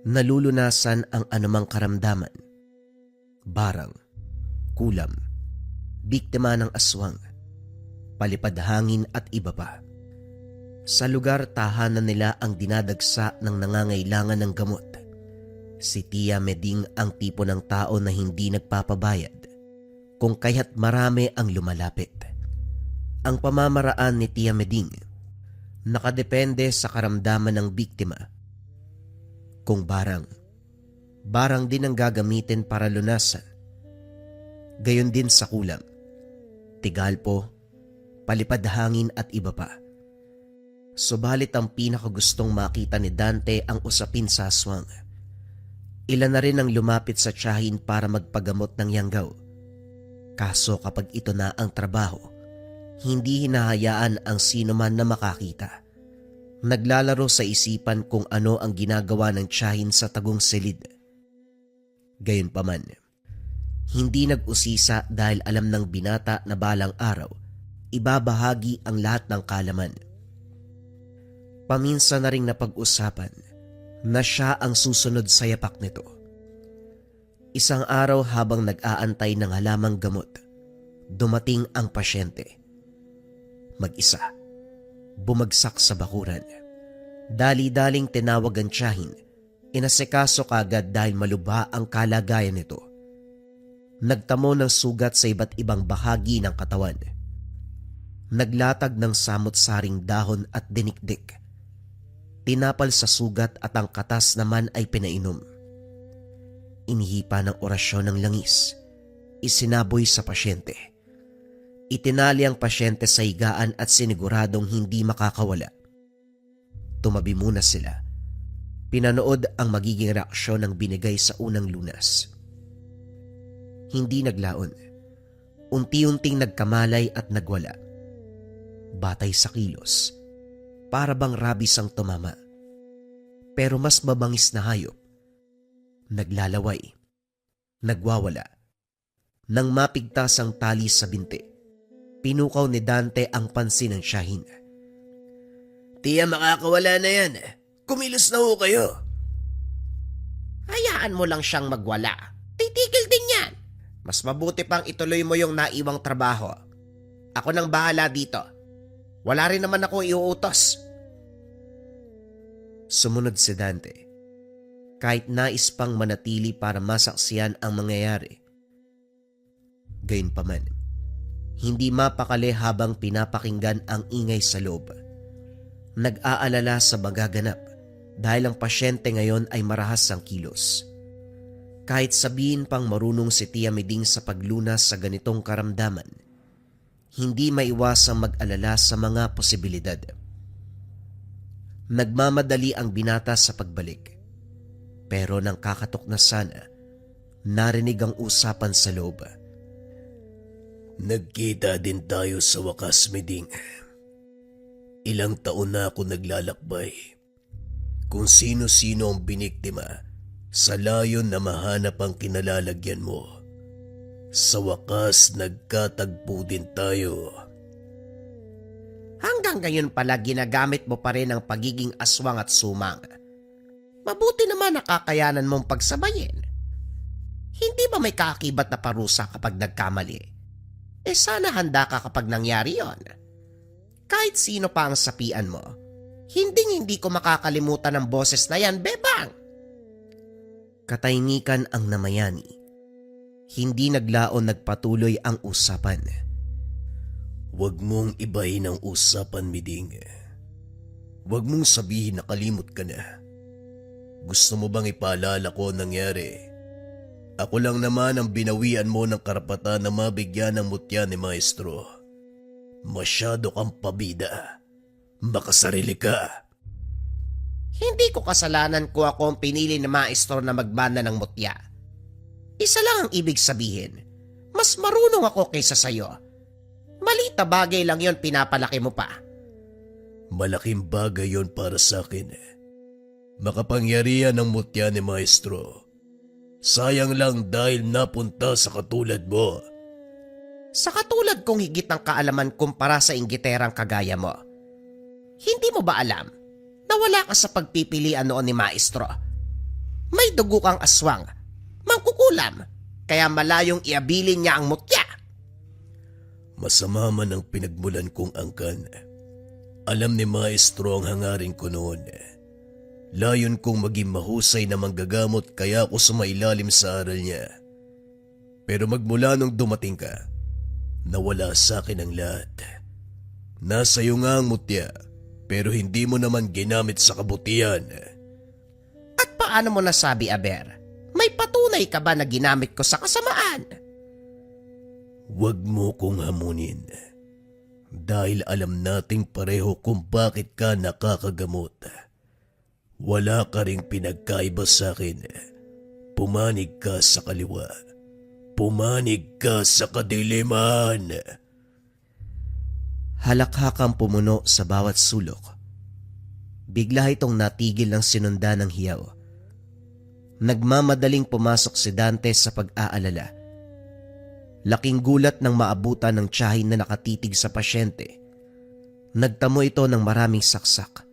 Nalulunasan ang anumang karamdaman, barang, kulam, biktima ng aswang, palipad hangin at iba pa. Sa lugar tahanan nila ang dinadagsa ng nangangailangan ng gamot. Si Tia Meding ang tipo ng tao na hindi nagpapabayad kung kaya't marami ang lumalapit. Ang pamamaraan ni Tia Meding nakadepende sa karamdaman ng biktima. Kung barang din ang gagamitin para lunasan. Gayon din sa kulam, tigalpo, palipad hangin at iba pa. Subalit ang pinakagustong makita ni Dante ang usapin sa aswang. Ilan na rin ang lumapit sa tiyahin para magpagamot ng yanggaw. Kaso kapag ito na ang trabaho, hindi hinahayaan ang sino man na makakita. Naglalaro sa isipan kung ano ang ginagawa ng tiyahin sa tagong silid. Gayunpaman, hindi nag-usisa dahil alam ng binata na balang araw, ibabahagi ang lahat ng kalaman. Paminsan na ring napag-usapan na siya ang susunod sa yapak nito. Isang araw habang nag-aantay ng halamang gamot, dumating ang pasyente. Mag-isa, bumagsak sa bakuran. Dali-daling tinawag ang tiyahin, inasikaso kagad dahil malubha ang kalagayan nito. Nagtamo ng sugat sa iba't ibang bahagi ng katawan. Naglatag ng samot-saring dahon at dinikdik. Tinapal sa sugat at ang katas naman ay pinainom. Inihipa ng orasyon ng langis. Isinaboy sa pasyente. Itinali ang pasyente sa higaan at siniguradong hindi makakawala. Tumabi muna sila. Pinanood ang magiging reaksyon ng binigay sa unang lunas. Hindi naglaon. Unti-unting nagkamalay at nagwala. Batay sa kilos. Para bang rabis ang tumama. Pero mas mabangis na hayop. Naglalaway. Nagwawala. Nang mapigtas ang tali sa binti, pinukaw ni Dante ang pansin ng tiyahin. Tiya, makakawala na yan. Kumilos na ho kayo. Hayaan mo lang siyang magwala. Titigil din yan. Mas mabuti pang ituloy mo yung naiwang trabaho. Ako nang bahala dito. Wala rin naman ako iuutos. Sumunod si Dante. Kahit nais pang manatili para masaksiyan ang mangyayari. Gayunpaman, hindi mapakali habang pinapakinggan ang ingay sa loob. Nag-aalala sa magaganap dahil ang pasyente ngayon ay marahas ang kilos. Kahit sabihin pang marunong si Tia Meding sa paglunas sa ganitong karamdaman, hindi maiwasang mag-alala sa mga posibilidad. Nagmamadali ang binata sa pagbalik. Pero nang kakatok na sana, narinig ang usapan sa loob. Nagkita din tayo sa wakas, Meding. Ilang taon na ako naglalakbay. Kung sino-sino ang biniktima, sa layon na mahanap ang kinalalagyan mo. Sa wakas, nagkatagpo din tayo. Hanggang ngayon pala ginagamit mo pa rin ang pagiging aswang at sumang. Mabuti naman nakakayanan mong pagsabayin. Hindi ba may kaakibat na parusa kapag nagkamali? Sana handa ka kapag nangyari yon. Kahit sino pa ang sapian mo, hindi ko makakalimutan ang boses na yan, Bebang! Katahimikan ang namayani. Hindi naglaon nagpatuloy ang usapan. Huwag mong ibahin ang usapan, Meding. Huwag mong sabihin na kalimot ka na. Gusto mo bang ipaalala ko ang nangyari? Ako lang naman ang binawian mo ng karapatan na mabigyan ng mutya ni Maestro. Masyado kang pabida. Makasarili ka. Hindi ko kasalanan kung ako ang pinili na maestro na magbana ng mutya. Isa lang ang ibig sabihin. Mas marunong ako kaysa sayo. Maliit na bagay lang yon, pinapalaki mo pa. Malaking bagay yon para sa akin. Makapangyarihan ng mutya ni Maestro. Sayang lang dahil napunta sa katulad mo. Sa katulad kong higit ng kaalaman kumpara sa inggiterang kagaya mo. Hindi mo ba alam na wala ka sa pagpipilian noon ni Maestro? May dugo kang aswang, mangkukulam, kaya malayong iabilin niya ang mutya. Masama man ang pinagmulan kong angkan. Alam ni Maestro ang hangarin ko noon. Layon kong maging mahusay na manggagamot kaya ako sumailalim sa aral niya. Pero magmula nung dumating ka, nawala sa akin ang lahat. Nasa iyo nga ang mutya, pero hindi mo naman ginamit sa kabutihan. At paano mo nasabi, Aber? May patunay ka ba na ginamit ko sa kasamaan? Huwag mo kong hamunin. Dahil alam nating pareho kung bakit ka nakakagamot. Wala ka ring pinagkaiba sa akin. Pumanig ka sa kaliwa. Pumanig ka sa kadiliman. Halakhakang pumuno sa bawat sulok. Bigla itong natigil ng sinunda ng hiyaw. Nagmamadaling pumasok si Dante sa pag-aalala. Laking gulat nang maabutan ng tiyahin na nakatitig sa pasyente. Nagtamo ito ng maraming saksak.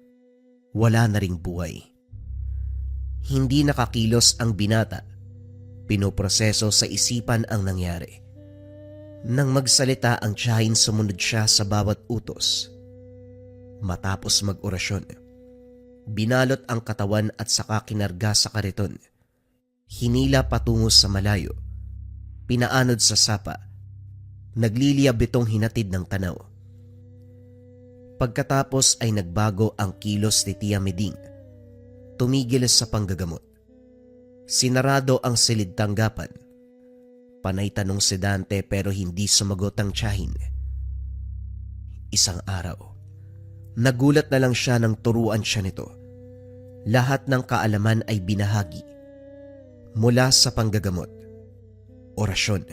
Wala na ring buhay. Hindi nakakilos ang binata. Pinoproseso sa isipan ang nangyari. Nang magsalita ang tiyahin, sumunod siya sa bawat utos. Matapos mag-orasyon, binalot ang katawan at saka kinarga sa kariton. Hinila patungo sa malayo. Pinaanod sa sapa. Nagliliyab itong hinatid ng tanaw. Pagkatapos ay nagbago ang kilos ni Tia Meding. Tumigil sa panggagamot. Sinarado ang silid tanggapan. Panay tanong si Dante pero hindi sumagot ang tiyahin. Isang araw, nagulat na lang siya nang turuan siya nito. Lahat ng kaalaman ay binahagi. Mula sa panggagamot, orasyon,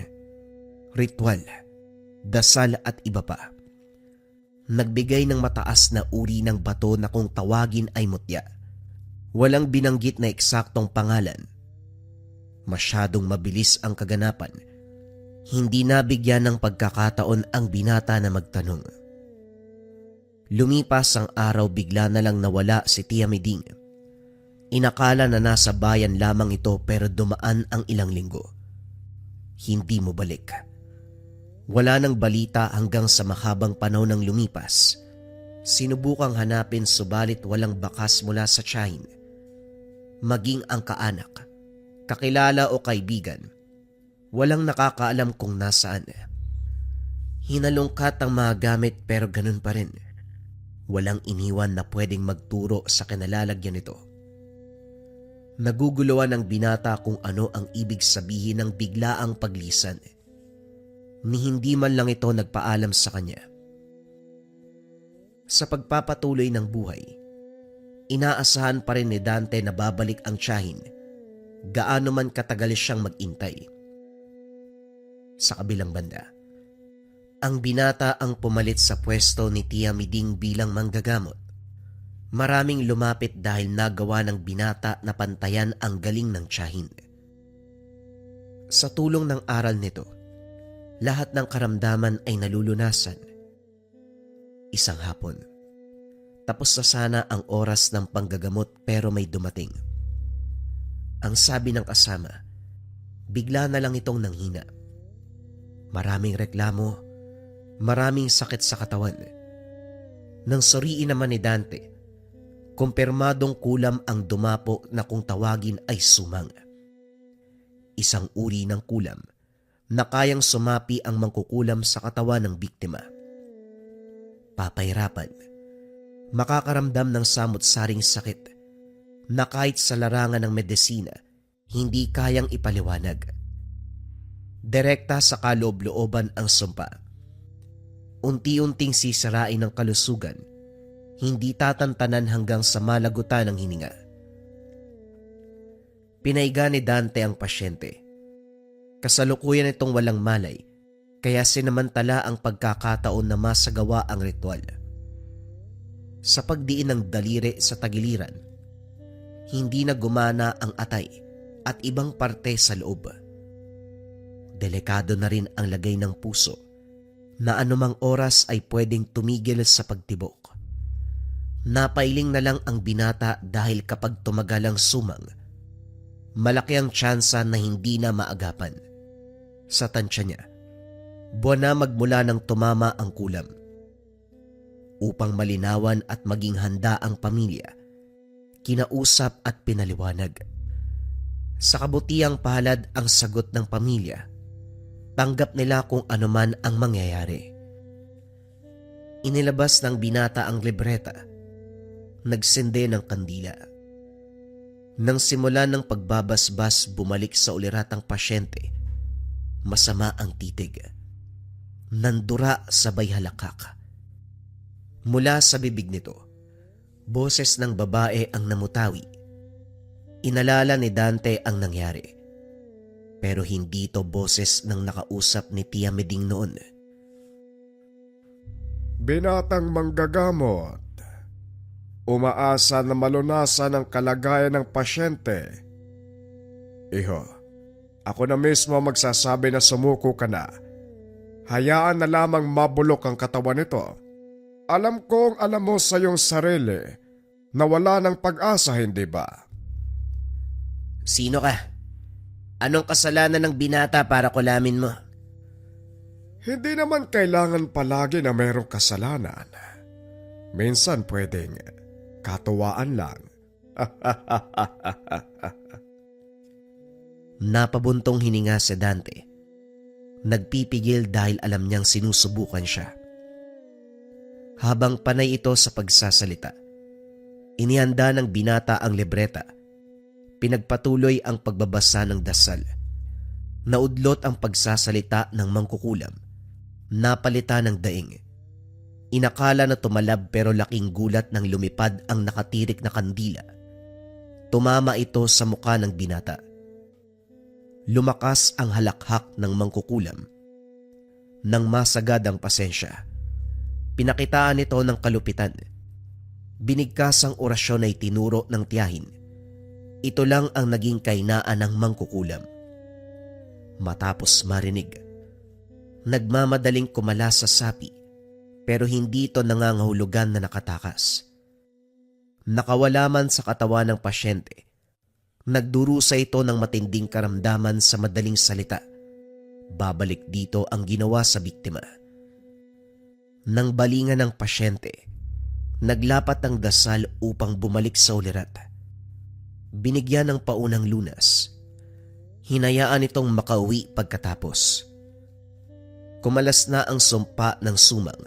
ritual, dasal at iba pa. Nagbigay ng mataas na uri ng bato na kung tawagin ay mutya. Walang binanggit na eksaktong pangalan. Masyadong mabilis ang kaganapan. Hindi nabigyan ng pagkakataon ang binata na magtanong. Lumipas ang araw, bigla na lang nawala si Tia Meding. Inakala na nasa bayan lamang ito pero dumaan ang ilang linggo. Hindi mo balik. Wala nang balita hanggang sa mahabang panahon ng lumipas. Sinubukang hanapin subalit walang bakas mula sa tiyahin. Maging ang kaanak, kakilala o kaibigan, walang nakakaalam kung nasaan. Hinalungkat ang mga gamit pero ganun pa rin. Walang iniwan na pwedeng magturo sa kinalalagyan nito. Naguguluhan ang binata kung ano ang ibig sabihin ng biglaang paglisan. Ni hindi man lang ito nagpaalam sa kanya. Sa pagpapatuloy ng buhay, inaasahan pa rin ni Dante na babalik ang tiyahin, gaano man katagal siyang magintay. Sa kabilang banda, ang binata ang pumalit sa pwesto ni Tia Meding bilang manggagamot. Maraming lumapit dahil nagawa ng binata na pantayan ang galing ng tiyahin. Sa tulong ng aral nito, lahat ng karamdaman ay nalulunasan. Isang hapon, tapos na sana ang oras ng panggagamot pero may dumating. Ang sabi ng kasama, bigla na lang itong nanghina. Maraming reklamo, maraming sakit sa katawan. Nang suriin naman ni Dante, kumpirmadong kulam ang dumapo na kung tawagin ay sumang. Isang uri ng kulam na kayang sumapi ang mangkukulam sa katawan ng biktima. Papahirapan, makakaramdam ng samot-saring sakit na kahit sa larangan ng medisina, hindi kayang ipaliwanag. Direkta sa kaloob-looban ang sumpa. Unti-unting sisirain ng kalusugan, hindi tatantanan hanggang sa malagutan ng hininga. Pinaiga ni Dante ang pasyente. Kasalukuyan itong walang malay, kaya sinamantala ang pagkakataon na masagawa ang ritual. Sa pagdiin ng daliri sa tagiliran, hindi na gumana ang atay at ibang parte sa loob. Delikado na rin ang lagay ng puso na anumang oras ay pwedeng tumigil sa pagtibok. Napailing na lang ang binata dahil kapag tumagal ang sumang, malaki ang tsansa na hindi na maagapan. Sa tansya niya, buwan na magmula nang tumama ang kulam. Upang malinawan at maging handa ang pamilya, kinausap at pinaliwanag. Sa kabutiang palad ang sagot ng pamilya, tanggap nila kung anuman ang mangyayari. Inilabas ng binata ang libreta, nagsindi ng kandila. Nang simula ng pagbabasbas bumalik sa uliratang pasyente, masama ang titig. Nandura sabay halakak. Mula sa bibig nito, boses ng babae ang namutawi. Inalala ni Dante ang nangyari. Pero hindi ito boses ng nakausap ni Tia Meding noon. Binatang manggagamot, umaasa na malunasan ang kalagayan ng pasyente. Iho, ako na mismo magsasabi na sumuko ka na. Hayaan na lamang mabulok ang katawan nito. Alam kong alam mo sa iyong sarili na wala ng pag-asa, hindi ba? Sino ka? Anong kasalanan ng binata para kulamin mo? Hindi naman kailangan palagi na mayroong kasalanan. Minsan pwedeng katuwaan lang. Napabuntong hininga si Dante. Nagpipigil dahil alam niyang sinusubukan siya. Habang panay ito sa pagsasalita, inihanda ng binata ang libreta. Pinagpatuloy ang pagbabasa ng dasal. Naudlot ang pagsasalita ng mangkukulam. Napalitan ng daing. Inakala na tumalab pero laking gulat nang lumipad ang nakatirik na kandila. Tumama ito sa muka ng binata. Lumakas ang halakhak ng mangkukulam. Nang masagad ang pasensya, pinakitaan nito ng kalupitan. Binigkas ang orasyon ay tinuro ng tiyahin. Ito lang ang naging kainaan ng mangkukulam. Matapos marinig, nagmamadaling kumala sa sapi pero hindi ito nangangahulugan na nakatakas. Nakawala man sa katawan ng pasyente, nagdurusa ito ng matinding karamdaman sa madaling salita. Babalik dito ang ginawa sa biktima. Nang balingan ng pasyente, naglapat ang dasal upang bumalik sa ulirat. Binigyan ng paunang lunas. Hinayaan itong makauwi pagkatapos. Kumalas na ang sumpa ng sumang,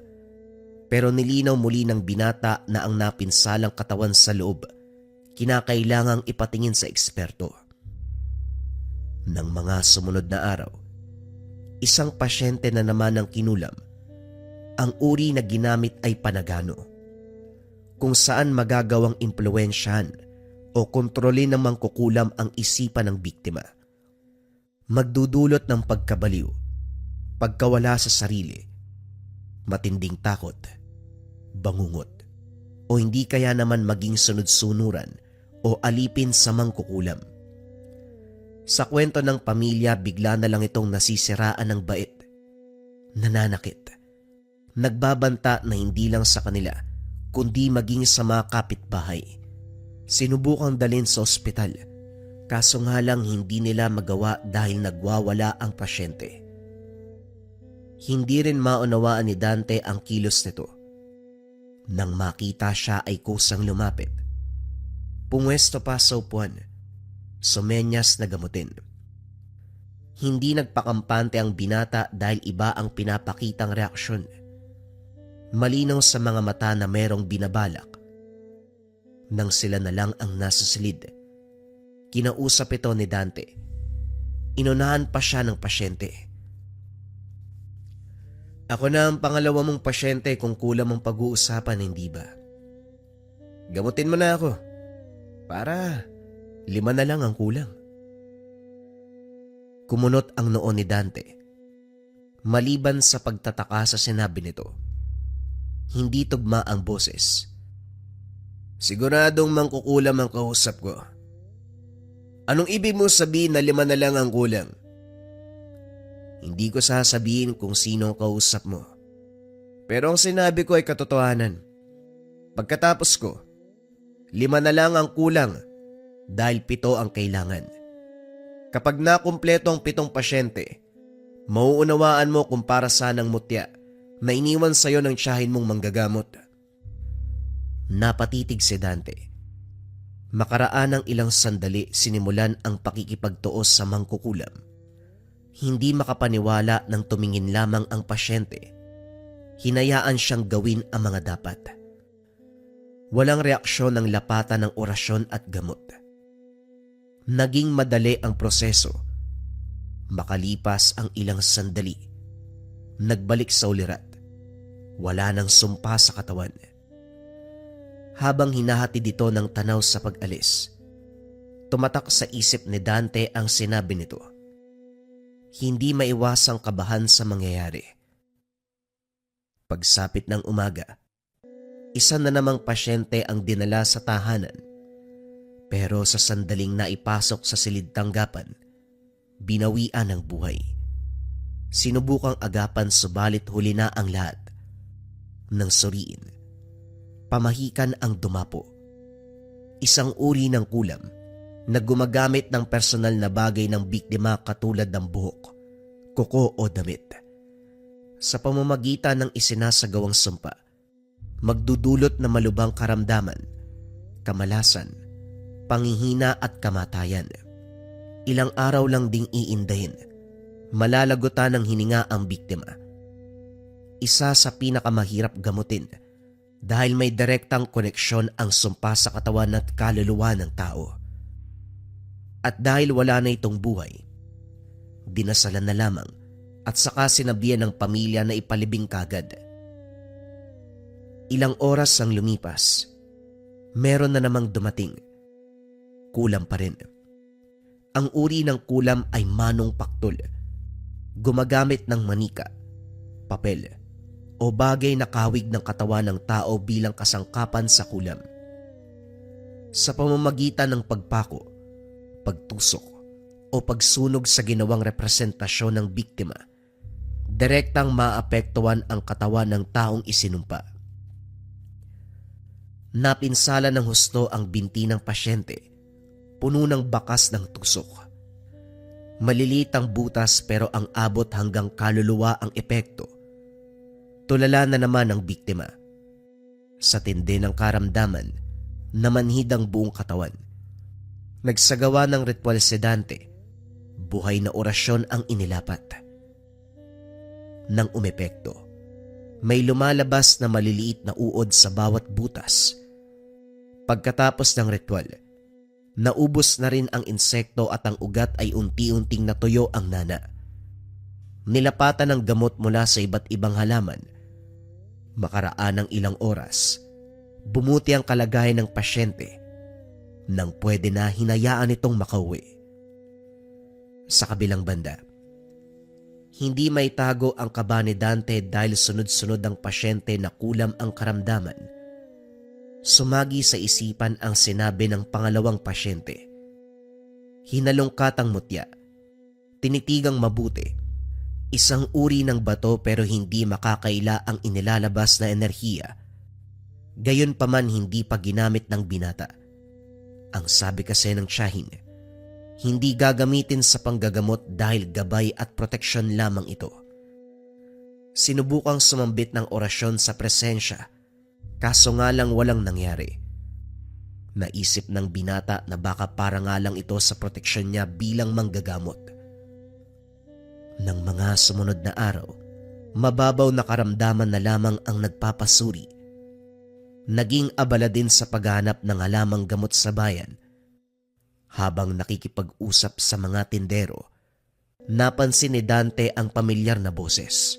pero nilinaw muli ng binata na ang napinsalang katawan sa loob kinakailangang ipatingin sa eksperto. Nang mga sumunod na araw, isang pasyente na naman ang kinulam. Ang uri na ginamit ay panagano, kung saan magagawang impluwensyahan o kontrolin ng mangkukulam ang isipan ng biktima. Magdudulot ng pagkabaliw, pagkawala sa sarili, matinding takot, bangungot, o hindi kaya naman maging sunod-sunuran o alipin sa mangkukulam. Sa kwento ng pamilya, bigla na lang itong nasisiraan ng bait, nananakit, nagbabanta na hindi lang sa kanila kundi maging sa mga kapitbahay. Sinubukang dalhin sa ospital, kaso nga lang hindi nila magawa dahil nagwawala ang pasyente. Hindi rin maunawaan ni Dante ang kilos nito. Nang makita siya ay kusang lumapit. Pumwesto pa sa upuan, sumenyas na gamutin. Hindi nagpakampante ang binata dahil iba ang pinapakitang reaksyon. Malinaw sa mga mata na merong binabalak. Nang sila na lang ang nasa silid, kinausap ito ni Dante. Inunahan pa siya ng pasyente. Ako na ang pangalawa mong pasyente kung kulang ang pag-uusapan, hindi ba? Gamutin mo na ako para 5 na lang ang kulang. Kumunot ang noo ni Dante. Maliban sa pagtataka sa sinabi nito, hindi tugma ang boses. Siguradong mangkukulam ang kausap ko. Anong ibig mo sabihin na 5 na lang ang kulang? Hindi ko sasabihin kung sino ang kausap mo. Pero ang sinabi ko ay katotohanan. Pagkatapos ko, 5 na lang ang kulang dahil 7 ang kailangan. Kapag nakumpleto ang 7 pasyente, mauunawaan mo kung para saan ang mutya na iniwan sa'yo ng tiyahin mong manggagamot. Napatitig si Dante. Makaraan ng ilang sandali sinimulan ang pakikipagtuos sa mangkukulam. Hindi makapaniwala nang tumingin lamang ang pasyente. Hinayaan siyang gawin ang mga dapat. Walang reaksyon ng lapatan ng orasyon at gamot. Naging madali ang proseso. Makalipas ang ilang sandali, nagbalik sa ulirat. Wala nang sumpa sa katawan. Habang hinahatid ito ng tanaw sa pag-alis, tumatak sa isip ni Dante ang sinabi nito. Hindi maiwasang kabahan sa mangyayari. Pagsapit ng umaga, isa na namang pasyente ang dinala sa tahanan. Pero sa sandaling naipasok sa silid tanggapan, binawian ng buhay. Sinubukang agapan subalit huli na ang lahat. Nang suriin, pamahikan ang dumapo. Isang uri ng kulam na gumagamit ng personal na bagay ng biktima katulad ng buhok, kuko o damit. Sa pamamagitan ng isinasagawang sumpa, magdudulot na malubhang karamdaman, kamalasan, panghihina at kamatayan. Ilang araw lang ding iindahin, malalagutan ng hininga ang biktima. Isa sa pinakamahirap gamutin dahil may direktang koneksyon ang sumpa sa katawan at kaluluwa ng tao. At dahil wala na itong buhay, dinasalan na lamang at saka sinabihan ng pamilya na ipalibing kagad. Ilang oras ang lumipas, meron na namang dumating. Kulam pa rin. Ang uri ng kulam ay manong paktol. Gumagamit ng manika, papel, o bagay na kawig ng katawan ng tao bilang kasangkapan sa kulam. Sa pamamagitan ng pagpako, pagtusok, o pagsunog sa ginawang representasyon ng biktima, direktang maapektuhan ang katawan ng taong isinumpa. Napinsala ng husto ang binti ng pasyente, puno ng bakas ng tusok. Maliliit ang butas pero ang abot hanggang kaluluwa ang epekto. Tulala na naman ang biktima. Sa tindi ng karamdaman, namanhid ang buong katawan. Nagsagawa ng ritual si Dante. Buhay na orasyon ang inilapat. Nang umepekto, may lumalabas na maliliit na uod sa bawat butas. Pagkatapos ng ritual, naubos na rin ang insekto at ang ugat ay unti-unting natuyo ang nana. Nilapatan ng gamot mula sa iba't ibang halaman. Makaraan ng ilang oras, bumuti ang kalagayan ng pasyente nang pwede na hinayaan itong makauwi. Sa kabilang banda, hindi may tago ang kaba ni Dante dahil sunod-sunod ang pasyente na kulam ang karamdaman. Sumagi sa isipan ang sinabi ng pangalawang pasyente. Hinalungkat ang mutya. Tinitigang mabuti. Isang uri ng bato pero hindi makakaila ang inilalabas na enerhiya. Gayunpaman hindi pa ginamit ng binata. Ang sabi kasi ng tiyahin, hindi gagamitin sa panggagamot dahil gabay at proteksyon lamang ito. Sinubukang sumambit ng orasyon sa presensya, kaso nga lang walang nangyari. Naisip ng binata na baka para nga lang ito sa proteksyon niya bilang manggagamot. Nang mga sumunod na araw, mababaw na karamdaman na lamang ang nagpapasuri. Naging abala din sa paghanap ng halamang gamot sa bayan. Habang nakikipag-usap sa mga tindero, napansin ni Dante ang pamilyar na boses.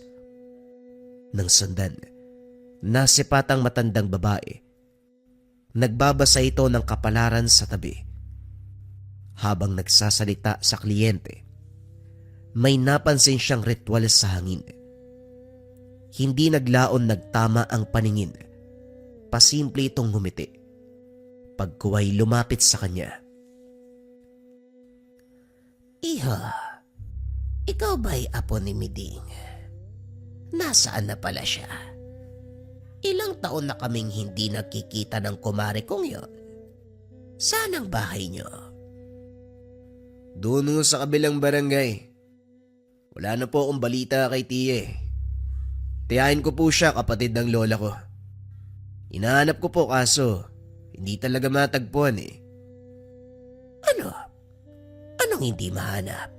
Nang sundan, nasipatang matandang babae. Nagbabasa ito ng kapalaran sa tabi. Habang nagsasalita sa kliyente, may napansin siyang ritual sa hangin. Hindi naglaon nagtama ang paningin. Pasimple itong ngumiti. Pagkuway lumapit sa kanya. Iho, ikaw ba'y apo ni Miding? Nasaan na pala siya? Ilang taon na kaming hindi nagkikita ng kumare kong yon. Saan ang bahay niyo? Doon sa kabilang barangay. Wala na po akong balita kay Tia eh. Tiyahin ko po siya, kapatid ng lola ko. Hinahanap ko po kaso hindi talaga matagpuan eh. Ano? Anong hindi mahanap?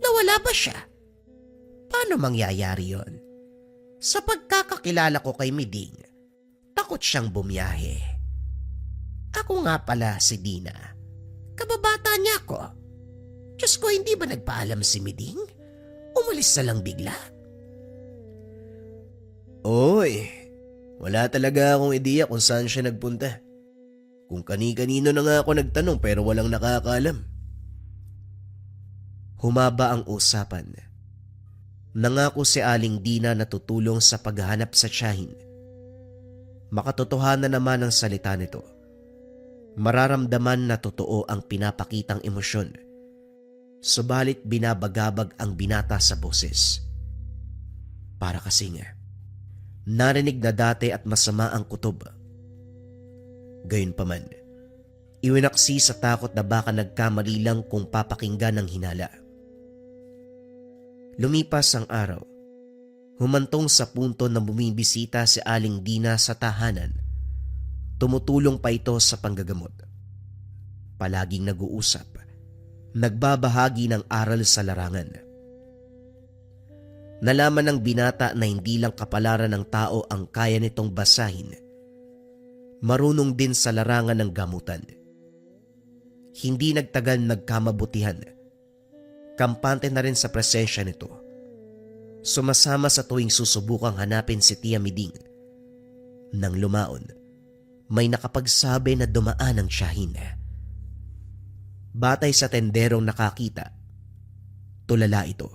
Nawala ba siya? Paano mangyayari yon? Sa pagkakakilala ko kay Miding, takot siyang bumiyahe. Ako nga pala si Dina. Kababata niya ako. Diyos ko, hindi ba nagpaalam si Miding? Umalis na lang bigla. Oy, wala talaga akong ideya kung saan siya nagpunta. Kung kani-kanino na nga ako nagtanong pero walang nakakaalam. Humaba ang usapan. Nangako si Aling Dina na tutulong sa paghahanap sa tiyahin. Makatotohanan naman ang salita nito. Mararamdaman na totoo ang pinapakitang emosyon. Subalit binabagabag ang binata sa boses. Para kasing narinig na dati at masama ang kutob. Gayunpaman, iwinaksi sa takot na baka nagkamali lang kung papakinggan ng hinala. Lumipas ang araw. Humantong sa punto na bumibisita si Aling Dina sa tahanan. Tumutulong pa ito sa panggagamot. Palaging nag-uusap. Nagbabahagi ng aral sa larangan. Nalaman ng binata na hindi lang kapalaran ng tao ang kaya nitong basahin. Marunong din sa larangan ng gamutan. Hindi nagtagal nagkamabutihan. Kampante na rin sa presensya nito. Sumasama sa tuwing susubukang hanapin si Tia Miding. Nang lumaon, may nakapagsabi na dumaan ang tiyahin. Batay sa tenderong nakakita, tulala ito.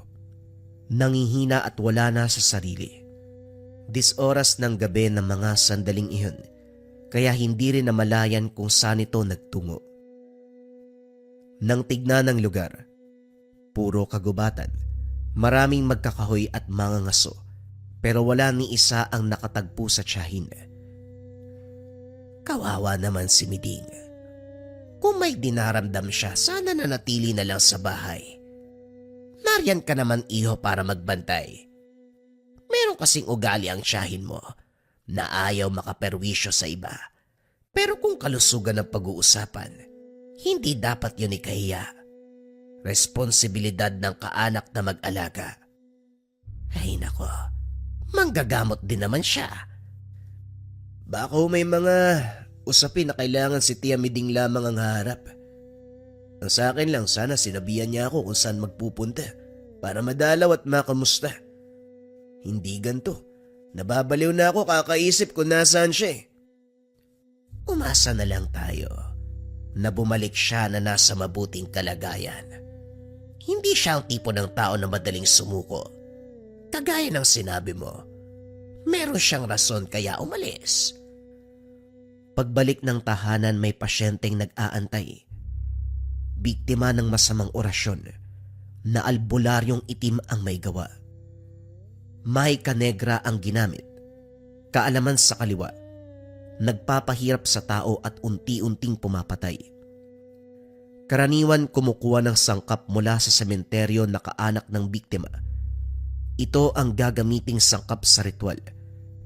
Nangihina at wala na sa sarili. 10 oras ng gabi ng mga sandaling iyon, kaya hindi rin namalayan kung saan ito nagtungo. Nang tignan ng lugar, puro kagubatan, maraming magkakahoy at mga ngaso, pero wala ni isa ang nakatagpo sa tiyahin. Kawawa naman si Miding. Kung may dinaramdam siya, sana nanatili na lang sa bahay. Nariyan ka naman, iho, para magbantay. Meron kasing ugali ang tiyahin mo na ayaw makaperwisyo sa iba. Pero kung kalusugan ng pag-uusapan, hindi dapat yun ikahiya. Responsibilidad ng kaanak na mag-alaga. Ay nako, manggagamot din naman siya. Baka may mga usapin na kailangan si Tia Miding lamang ang harap. Ang sa akin lang, sana sinabihan niya ako kung saan magpupunta para madalaw at makamusta. Hindi ganto. Nababaliw na ako kakaisip kung nasaan siya eh. Umasa na lang tayo na bumalik siya na nasa mabuting kalagayan. Hindi siya ang tipo ng tao na madaling sumuko. Kagaya ng sinabi mo, meron siyang rason kaya umalis. Pagbalik ng tahanan, may pasyenteng nag-aantay. Biktima ng masamang orasyon na albularyong itim ang may gawa. Mahika negra ang ginamit, kaalaman sa kaliwa, nagpapahirap sa tao at unti-unting pumapatay. Karaniwan kumukuha ng sangkap mula sa sementeryo na kaanak ng biktima. Ito ang gagamiting sangkap sa ritual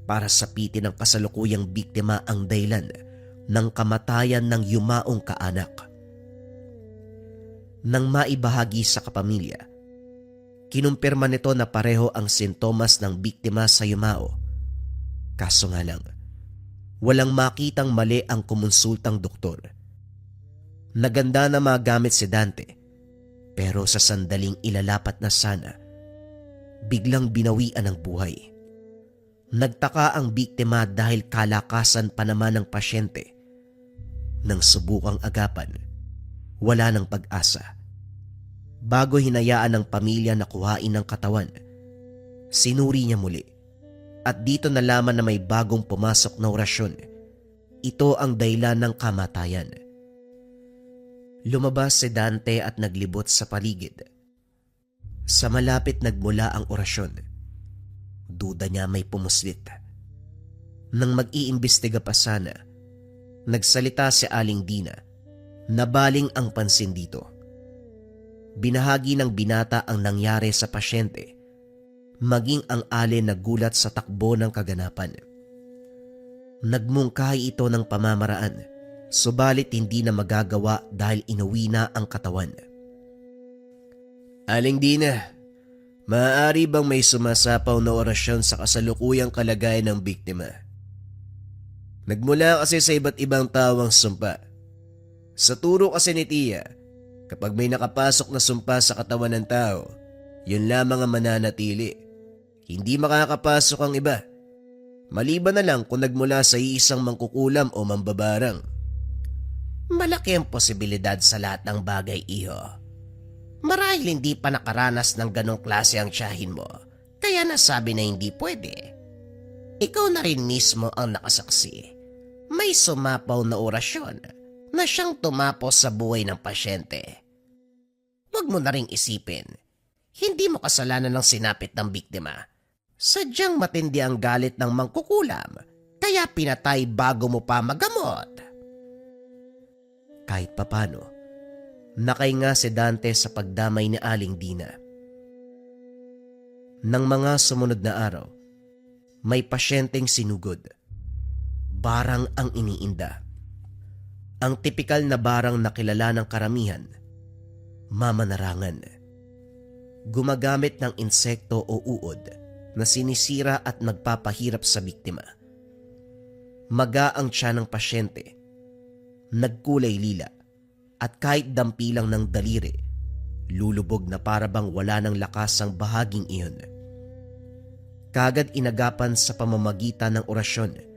para sapitin ng kasalukuyang biktima ang dahilan ng kamatayan ng yumaong kaanak. Nang maibahagi sa kapamilya, kinumpirma nito na pareho ang sintomas ng biktima sa yumao. Kaso nga lang, walang makitang mali ang kumonsultang doktor. Naganda na magamit si Dante, pero sa sandaling ilalapat na sana, biglang binawian ang buhay. Nagtaka ang biktima dahil kalakasan pa naman ng pasyente. Nang subukang agapan, wala ng pag-asa. Bago hinayaan ng pamilya na kuhain ng katawan, sinuri niya muli. At dito nalaman na may bagong pumasok na orasyon. Ito ang dahilan ng kamatayan. Lumabas si Dante at naglibot sa paligid. Sa malapit nagmula ang orasyon. Duda niya may pumuslit. Nang mag-iimbestiga pa sana, nagsalita si Aling Dina na baling ang pansin dito. Binahagi ng binata ang nangyari sa pasyente, maging ang alin nagulat sa takbo ng kaganapan. Nagmungkahi ito ng pamamaraan, subalit hindi na magagawa dahil inuwi na ang katawan. Aling Dina, maaari bang may sumasapaw na orasyon sa kasalukuyang kalagayan ng biktima? Nagmula kasi sa iba't ibang tao ang sumpa. Sa turo kasi ni Tia, kapag may nakapasok na sumpa sa katawan ng tao, yun lamang ang mananatili. Hindi makakapasok ang iba. Maliban na lang kung nagmula sa iisang mangkukulam o mambabarang. Malaki ang posibilidad sa lahat ng bagay, iho. Marahil hindi pa nakaranas ng ganong klase ang tiyahin mo, kaya nasabi na hindi pwede. Ikaw na rin mismo ang nakasaksi. May sumapaw na orasyon na siyang tumapos sa buhay ng pasyente. Huwag mo na ring isipin, hindi mo kasalanan ng sinapit ng biktima. Sadyang matindi ang galit ng mangkukulam, kaya pinatay bago mo pa magamot. Kahit papano, nakainga si Dante sa pagdamay ni Aling Dina. Nang mga sumunod na araw, may pasyenteng sinugod. Barang ang iniinda. Ang tipikal na barang na kilala ng karamihan, mamanarangan. Gumagamit ng insekto o uod na sinisira at nagpapahirap sa biktima. Maga ang tiyan ng pasyente, nagkulay lila, at kahit dampilang ng daliri, lulubog na parabang wala ng lakas ang bahaging iyon. Kagad inagapan sa pamamagitan ng orasyon.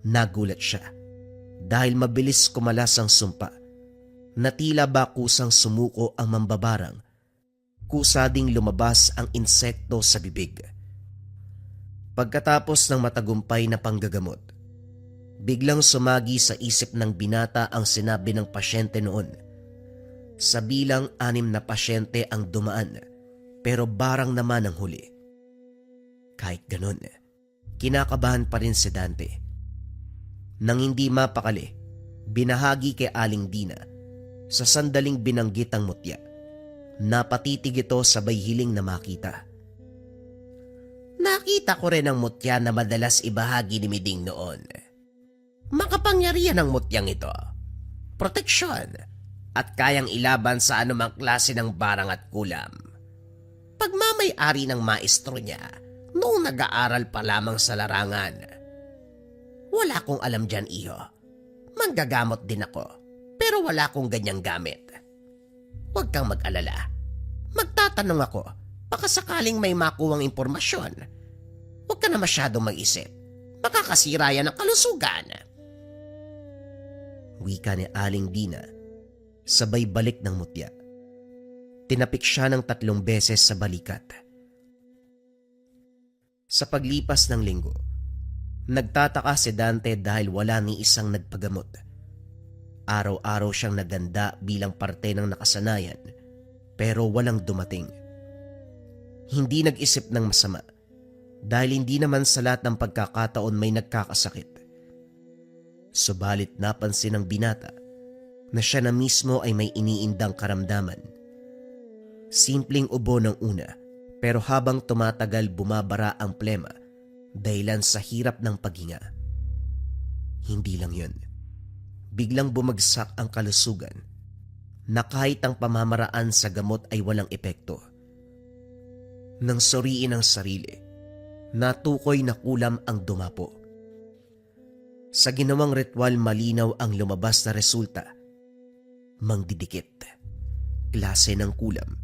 Nagulat siya dahil mabilis kumalas ang sumpa na tila ba kusang sumuko ang mambabarang, kusa ding lumabas ang insekto sa bibig. Pagkatapos ng matagumpay na panggagamot, biglang sumagi sa isip ng binata ang sinabi ng pasyente noon. Sa bilang 6 na pasyente ang dumaan, pero barang naman ang huli. Kahit ganon, kinakabahan pa rin si Dante. Nang hindi mapakali, binahagi kay Aling Dina sa sandaling binanggit ang mutya. Napatitig ito sabay hiling na makita. Nakita ko rin ang mutya na madalas ibahagi ni Miding noon. Makapangyarihan ang mutyang ito. Proteksyon at kayang ilaban sa anumang klase ng barang at kulam. Pagmamay-ari ng maestro niya noong nag-aaral pa lamang sa larangan. Wala akong alam dyan, iho. Manggagamot din ako, pero wala akong ganyang gamit. Huwag kang mag-alala. Magtatanong ako, baka sakaling may makuwang impormasyon. Huwag ka na masyadong mag-isip. Makakasira yan ang kalusugan. Wika ni Aling Dina, sabay balik ng mutya. Tinapik siya ng 3 beses sa balikat. Sa paglipas ng linggo, nagtataka si Dante dahil wala ni isang nagpagamot. Araw-araw siyang naganda bilang parte ng nakasanayan, pero walang dumating. Hindi nag-isip ng masama dahil hindi naman sa lahat ng pagkakataon may nagkakasakit. Subalit napansin ng binata na siya na mismo ay may iniindang karamdaman. Simpleng ubo ng una, pero habang tumatagal bumabara ang plema dahilan sa hirap ng paghinga. Hindi lang yun. Biglang bumagsak ang kalusugan na kahit ang pamamaraan sa gamot ay walang epekto. Nang suriin ang sarili, natukoy na kulam ang dumapo. Sa ginawang ritual malinaw ang lumabas na resulta. Mangdidikit. Klase ng kulam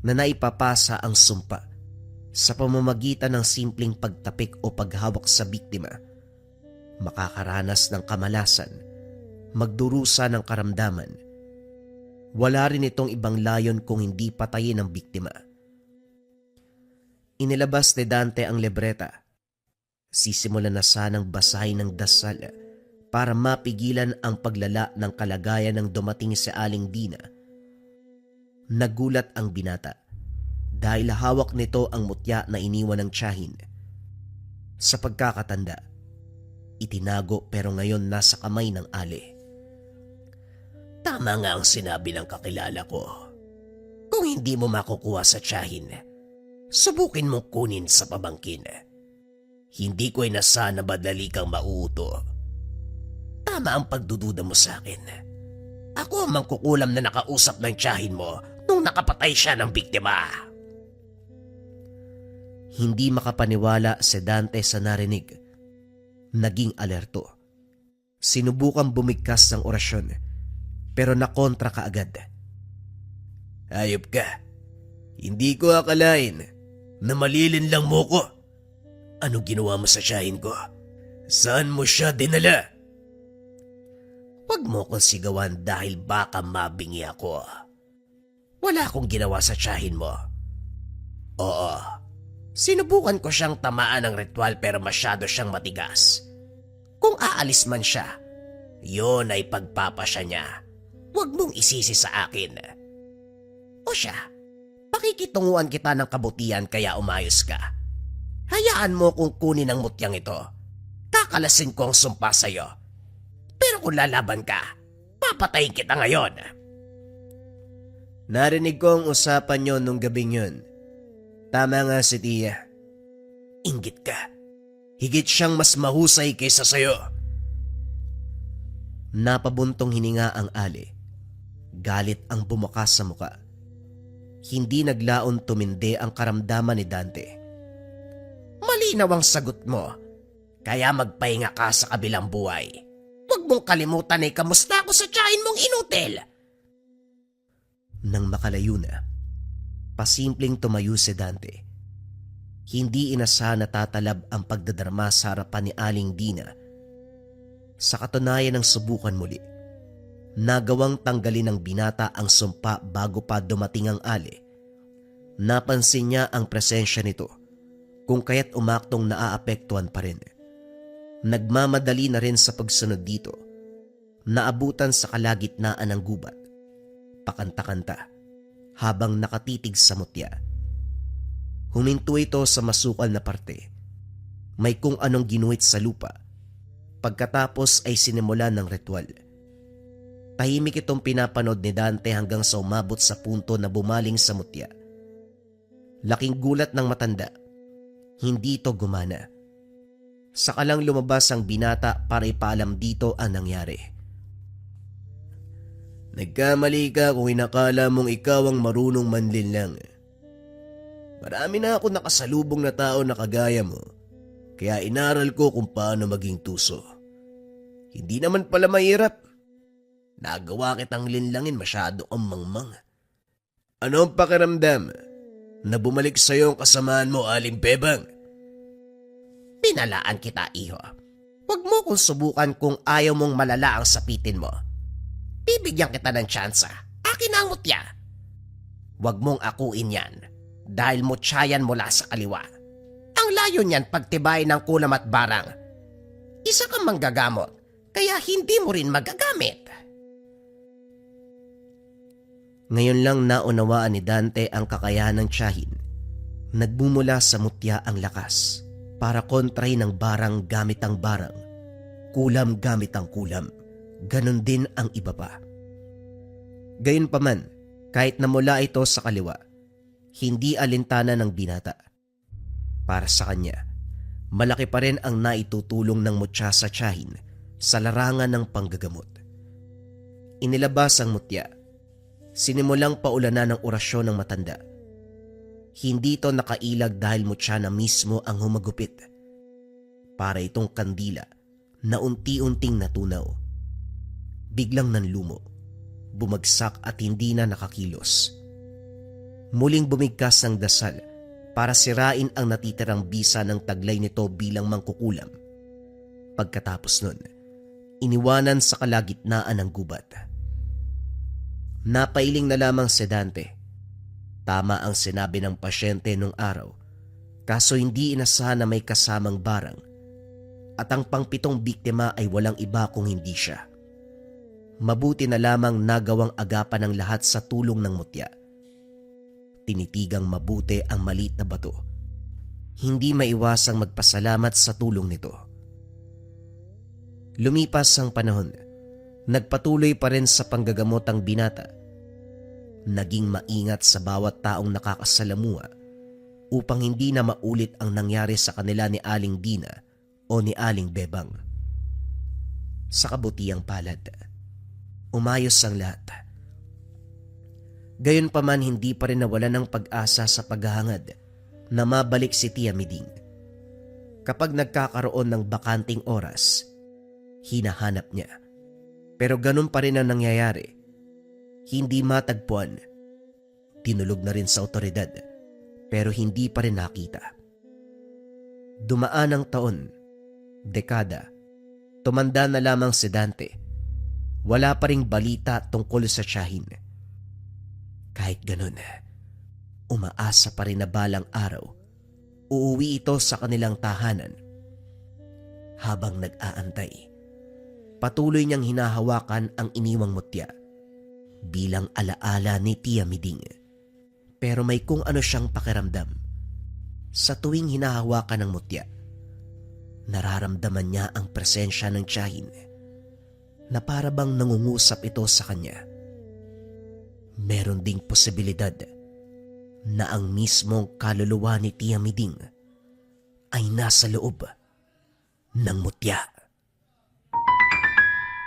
na naipapasa ang sumpa sa pamamagitan ng simpleng pagtapik o paghawak sa biktima. Makakaranas ng kamalasan, magdurusa ng karamdaman. Wala rin itong ibang layon kung hindi patayin ang biktima. Inilabas ni Dante ang libreta. Sisimulan na sanang basahin ng dasal para mapigilan ang paglala ng kalagayan ng dumating si Aling Dina. Nagulat ang binata dahil hawak nito ang mutya na iniwan ng tiyahin. Sa pagkakatanda, itinago pero ngayon nasa kamay ng Ali. Tama nga ang sinabi ng kakilala ko. Kung hindi mo makukuha sa tiyahin, subukin mong kunin sa pamangkin. Hindi ko inasa na madali kang mauuto. Tama ang pagdududa mo sa akin. Ako ang mangkukulam na nakausap ng tiyahin mo nung nakapatay siya ng biktima. Hindi makapaniwala si Dante sa narinig. Naging alerto. Sinubukan bumigkas ng orasyon pero nakontra kaagad. Hayop ka. Hindi ko akalain na malilinlang mo ko. Anong ginawa mo sa tiyahin ko? Saan mo siya dinala? Huwag mo kong sigawan dahil baka mabingi ako. Wala akong ginawa sa tiyahin mo. Oo, sinubukan ko siyang tamaan ng ritual pero masyado siyang matigas. Kung aalis man siya, yun ay pagpapasya niya. Huwag mong isisi sa akin. O siya, pakikitunguan kita ng kabutihan kaya umayos ka. Hayaan mo kung kunin ang mutyang ito. Kakalasin ko ang sumpa sa'yo. Pero kung lalaban ka, papatayin kita ngayon. Narinig ko ang usapan nyo nung gabing yun. Tama nga si Tia. Inggit ka. Higit siyang mas mahusay kaysa sa'yo. Napabuntong hininga ang Ali. Galit ang bumukas sa muka. Hindi naglaon tumindi ang karamdaman ni Dante. Malinaw ang sagot mo. Kaya magpahinga ka sa kabilang buhay. Huwag mong kalimutan ay kamusta ako sa tiyahin mong inutil. Nang makalayo na, pasimpleng tumayo si Dante. Hindi inasahan na tatalab ang pagdadarma sa harapan ni Aling Dina. Sa katunayan ng subukan muli, nagawang tanggalin ng binata ang sumpa bago pa dumating ang Ali. Napansin niya ang presensya nito, kung kaya't umaktong naaapektuhan pa rin. Nagmamadali na rin sa pagsunod dito. Naabutan sa kalagitnaan ng gubat. Pakanta-kanta habang nakatitig sa mutya. Huminto ito sa masukal na parte. May kung anong ginuhit sa lupa. Pagkatapos ay sinimulan ng ritual. Tahimik itong pinapanood ni Dante hanggang sa umabot sa punto na bumaling sa mutya. Laking gulat ng matanda. Hindi ito gumana. Saka lang lumabas ang binata para ipaalam dito ang nangyari. Nagkamali ka kung inakala mong ikaw ang marunong manlinlang. Marami na ako nakasalubong na tao na kagaya mo, kaya inaral ko kung paano maging tuso. Hindi naman pala mahirap. Nagawa kitang linlangin, masyado kang mangmang. Ano ang pakiramdam na bumalik sa'yo ang kasamaan mo, Aling Bebang? Pinalaan kita, iho. Huwag mo kong subukan kung ayaw mong malala ang sapitin mo. Bibigyan kita ng tsansa. Akin ang mutya. Huwag mong akuin yan dahil mutya yan mula sa kaliwa. Ang layo niyan pagtibay ng kulam at barang. Isa kang manggagamot kaya hindi mo rin magagamit. Ngayon lang naunawaan ni Dante ang kakayahan ng tiyahin. Nagmumula sa mutya ang lakas para kontray ng barang gamit ang barang, kulam gamit ang kulam, ganon din ang iba pa. Gayunpaman, kahit namula ito sa kaliwa, hindi alintana ng binata. Para sa kanya, malaki pa rin ang naitutulong ng mutya sa tiyahin sa larangan ng panggagamot. Inilabas ang mutya. Sinimulang paulanan ng orasyon ng matanda. Hindi ito nakailag dahil mutya na mismo ang humagupit. Para itong kandila na unti-unting natunaw. Biglang nanlumo, bumagsak at hindi na nakakilos. Muling bumigkas ang dasal para sirain ang natitirang bisa ng taglay nito bilang mangkukulam. Pagkatapos nun, iniwanan sa kalagitnaan ng gubat. Napailing na lamang si Dante. Tama ang sinabi ng pasyente nung araw, kaso hindi inasahan na may kasamang barang. at ang pangpitong biktima ay walang iba kung hindi siya. Mabuti na lamang nagawang agapan ng lahat sa tulong ng mutya. Tinitigang mabuti ang maliit na bato. Hindi maiwasang magpasalamat sa tulong nito. Lumipas ang panahon, nagpatuloy pa rin sa panggagamot ang binata. Naging maingat sa bawat taong nakakasalamuha upang hindi na maulit ang nangyari sa kanila ni Aling Dina o ni Aling Bebang. Sa kabutiang palad, umayos ang lahat. Gayunpaman hindi pa rin nawala ng pag-asa sa paghahangad na mabalik si Tia Miding. Kapag nagkakaroon ng bakanting oras, hinahanap niya. Pero ganun pa rin ang nangyayari. Hindi matagpuan. Tinulog na rin sa otoridad pero hindi pa rin nakita. Dumaan ang taon, dekada, tumanda na lamang si Dante. Wala pa ring balita tungkol sa tiyahin. Kahit ganun, umaasa pa rin na balang araw, uuwi ito sa kanilang tahanan. Habang nag-aantay, patuloy niyang hinahawakan ang iniwang mutya bilang alaala ni Tia Miding. Pero may kung ano siyang pakiramdam. Sa tuwing hinahawakan ng mutya, nararamdaman niya ang presensya ng tiyahin na para bang nangungusap ito sa kanya. Meron ding posibilidad na ang mismong kaluluwa ni Tia Miding ay nasa loob ng mutya.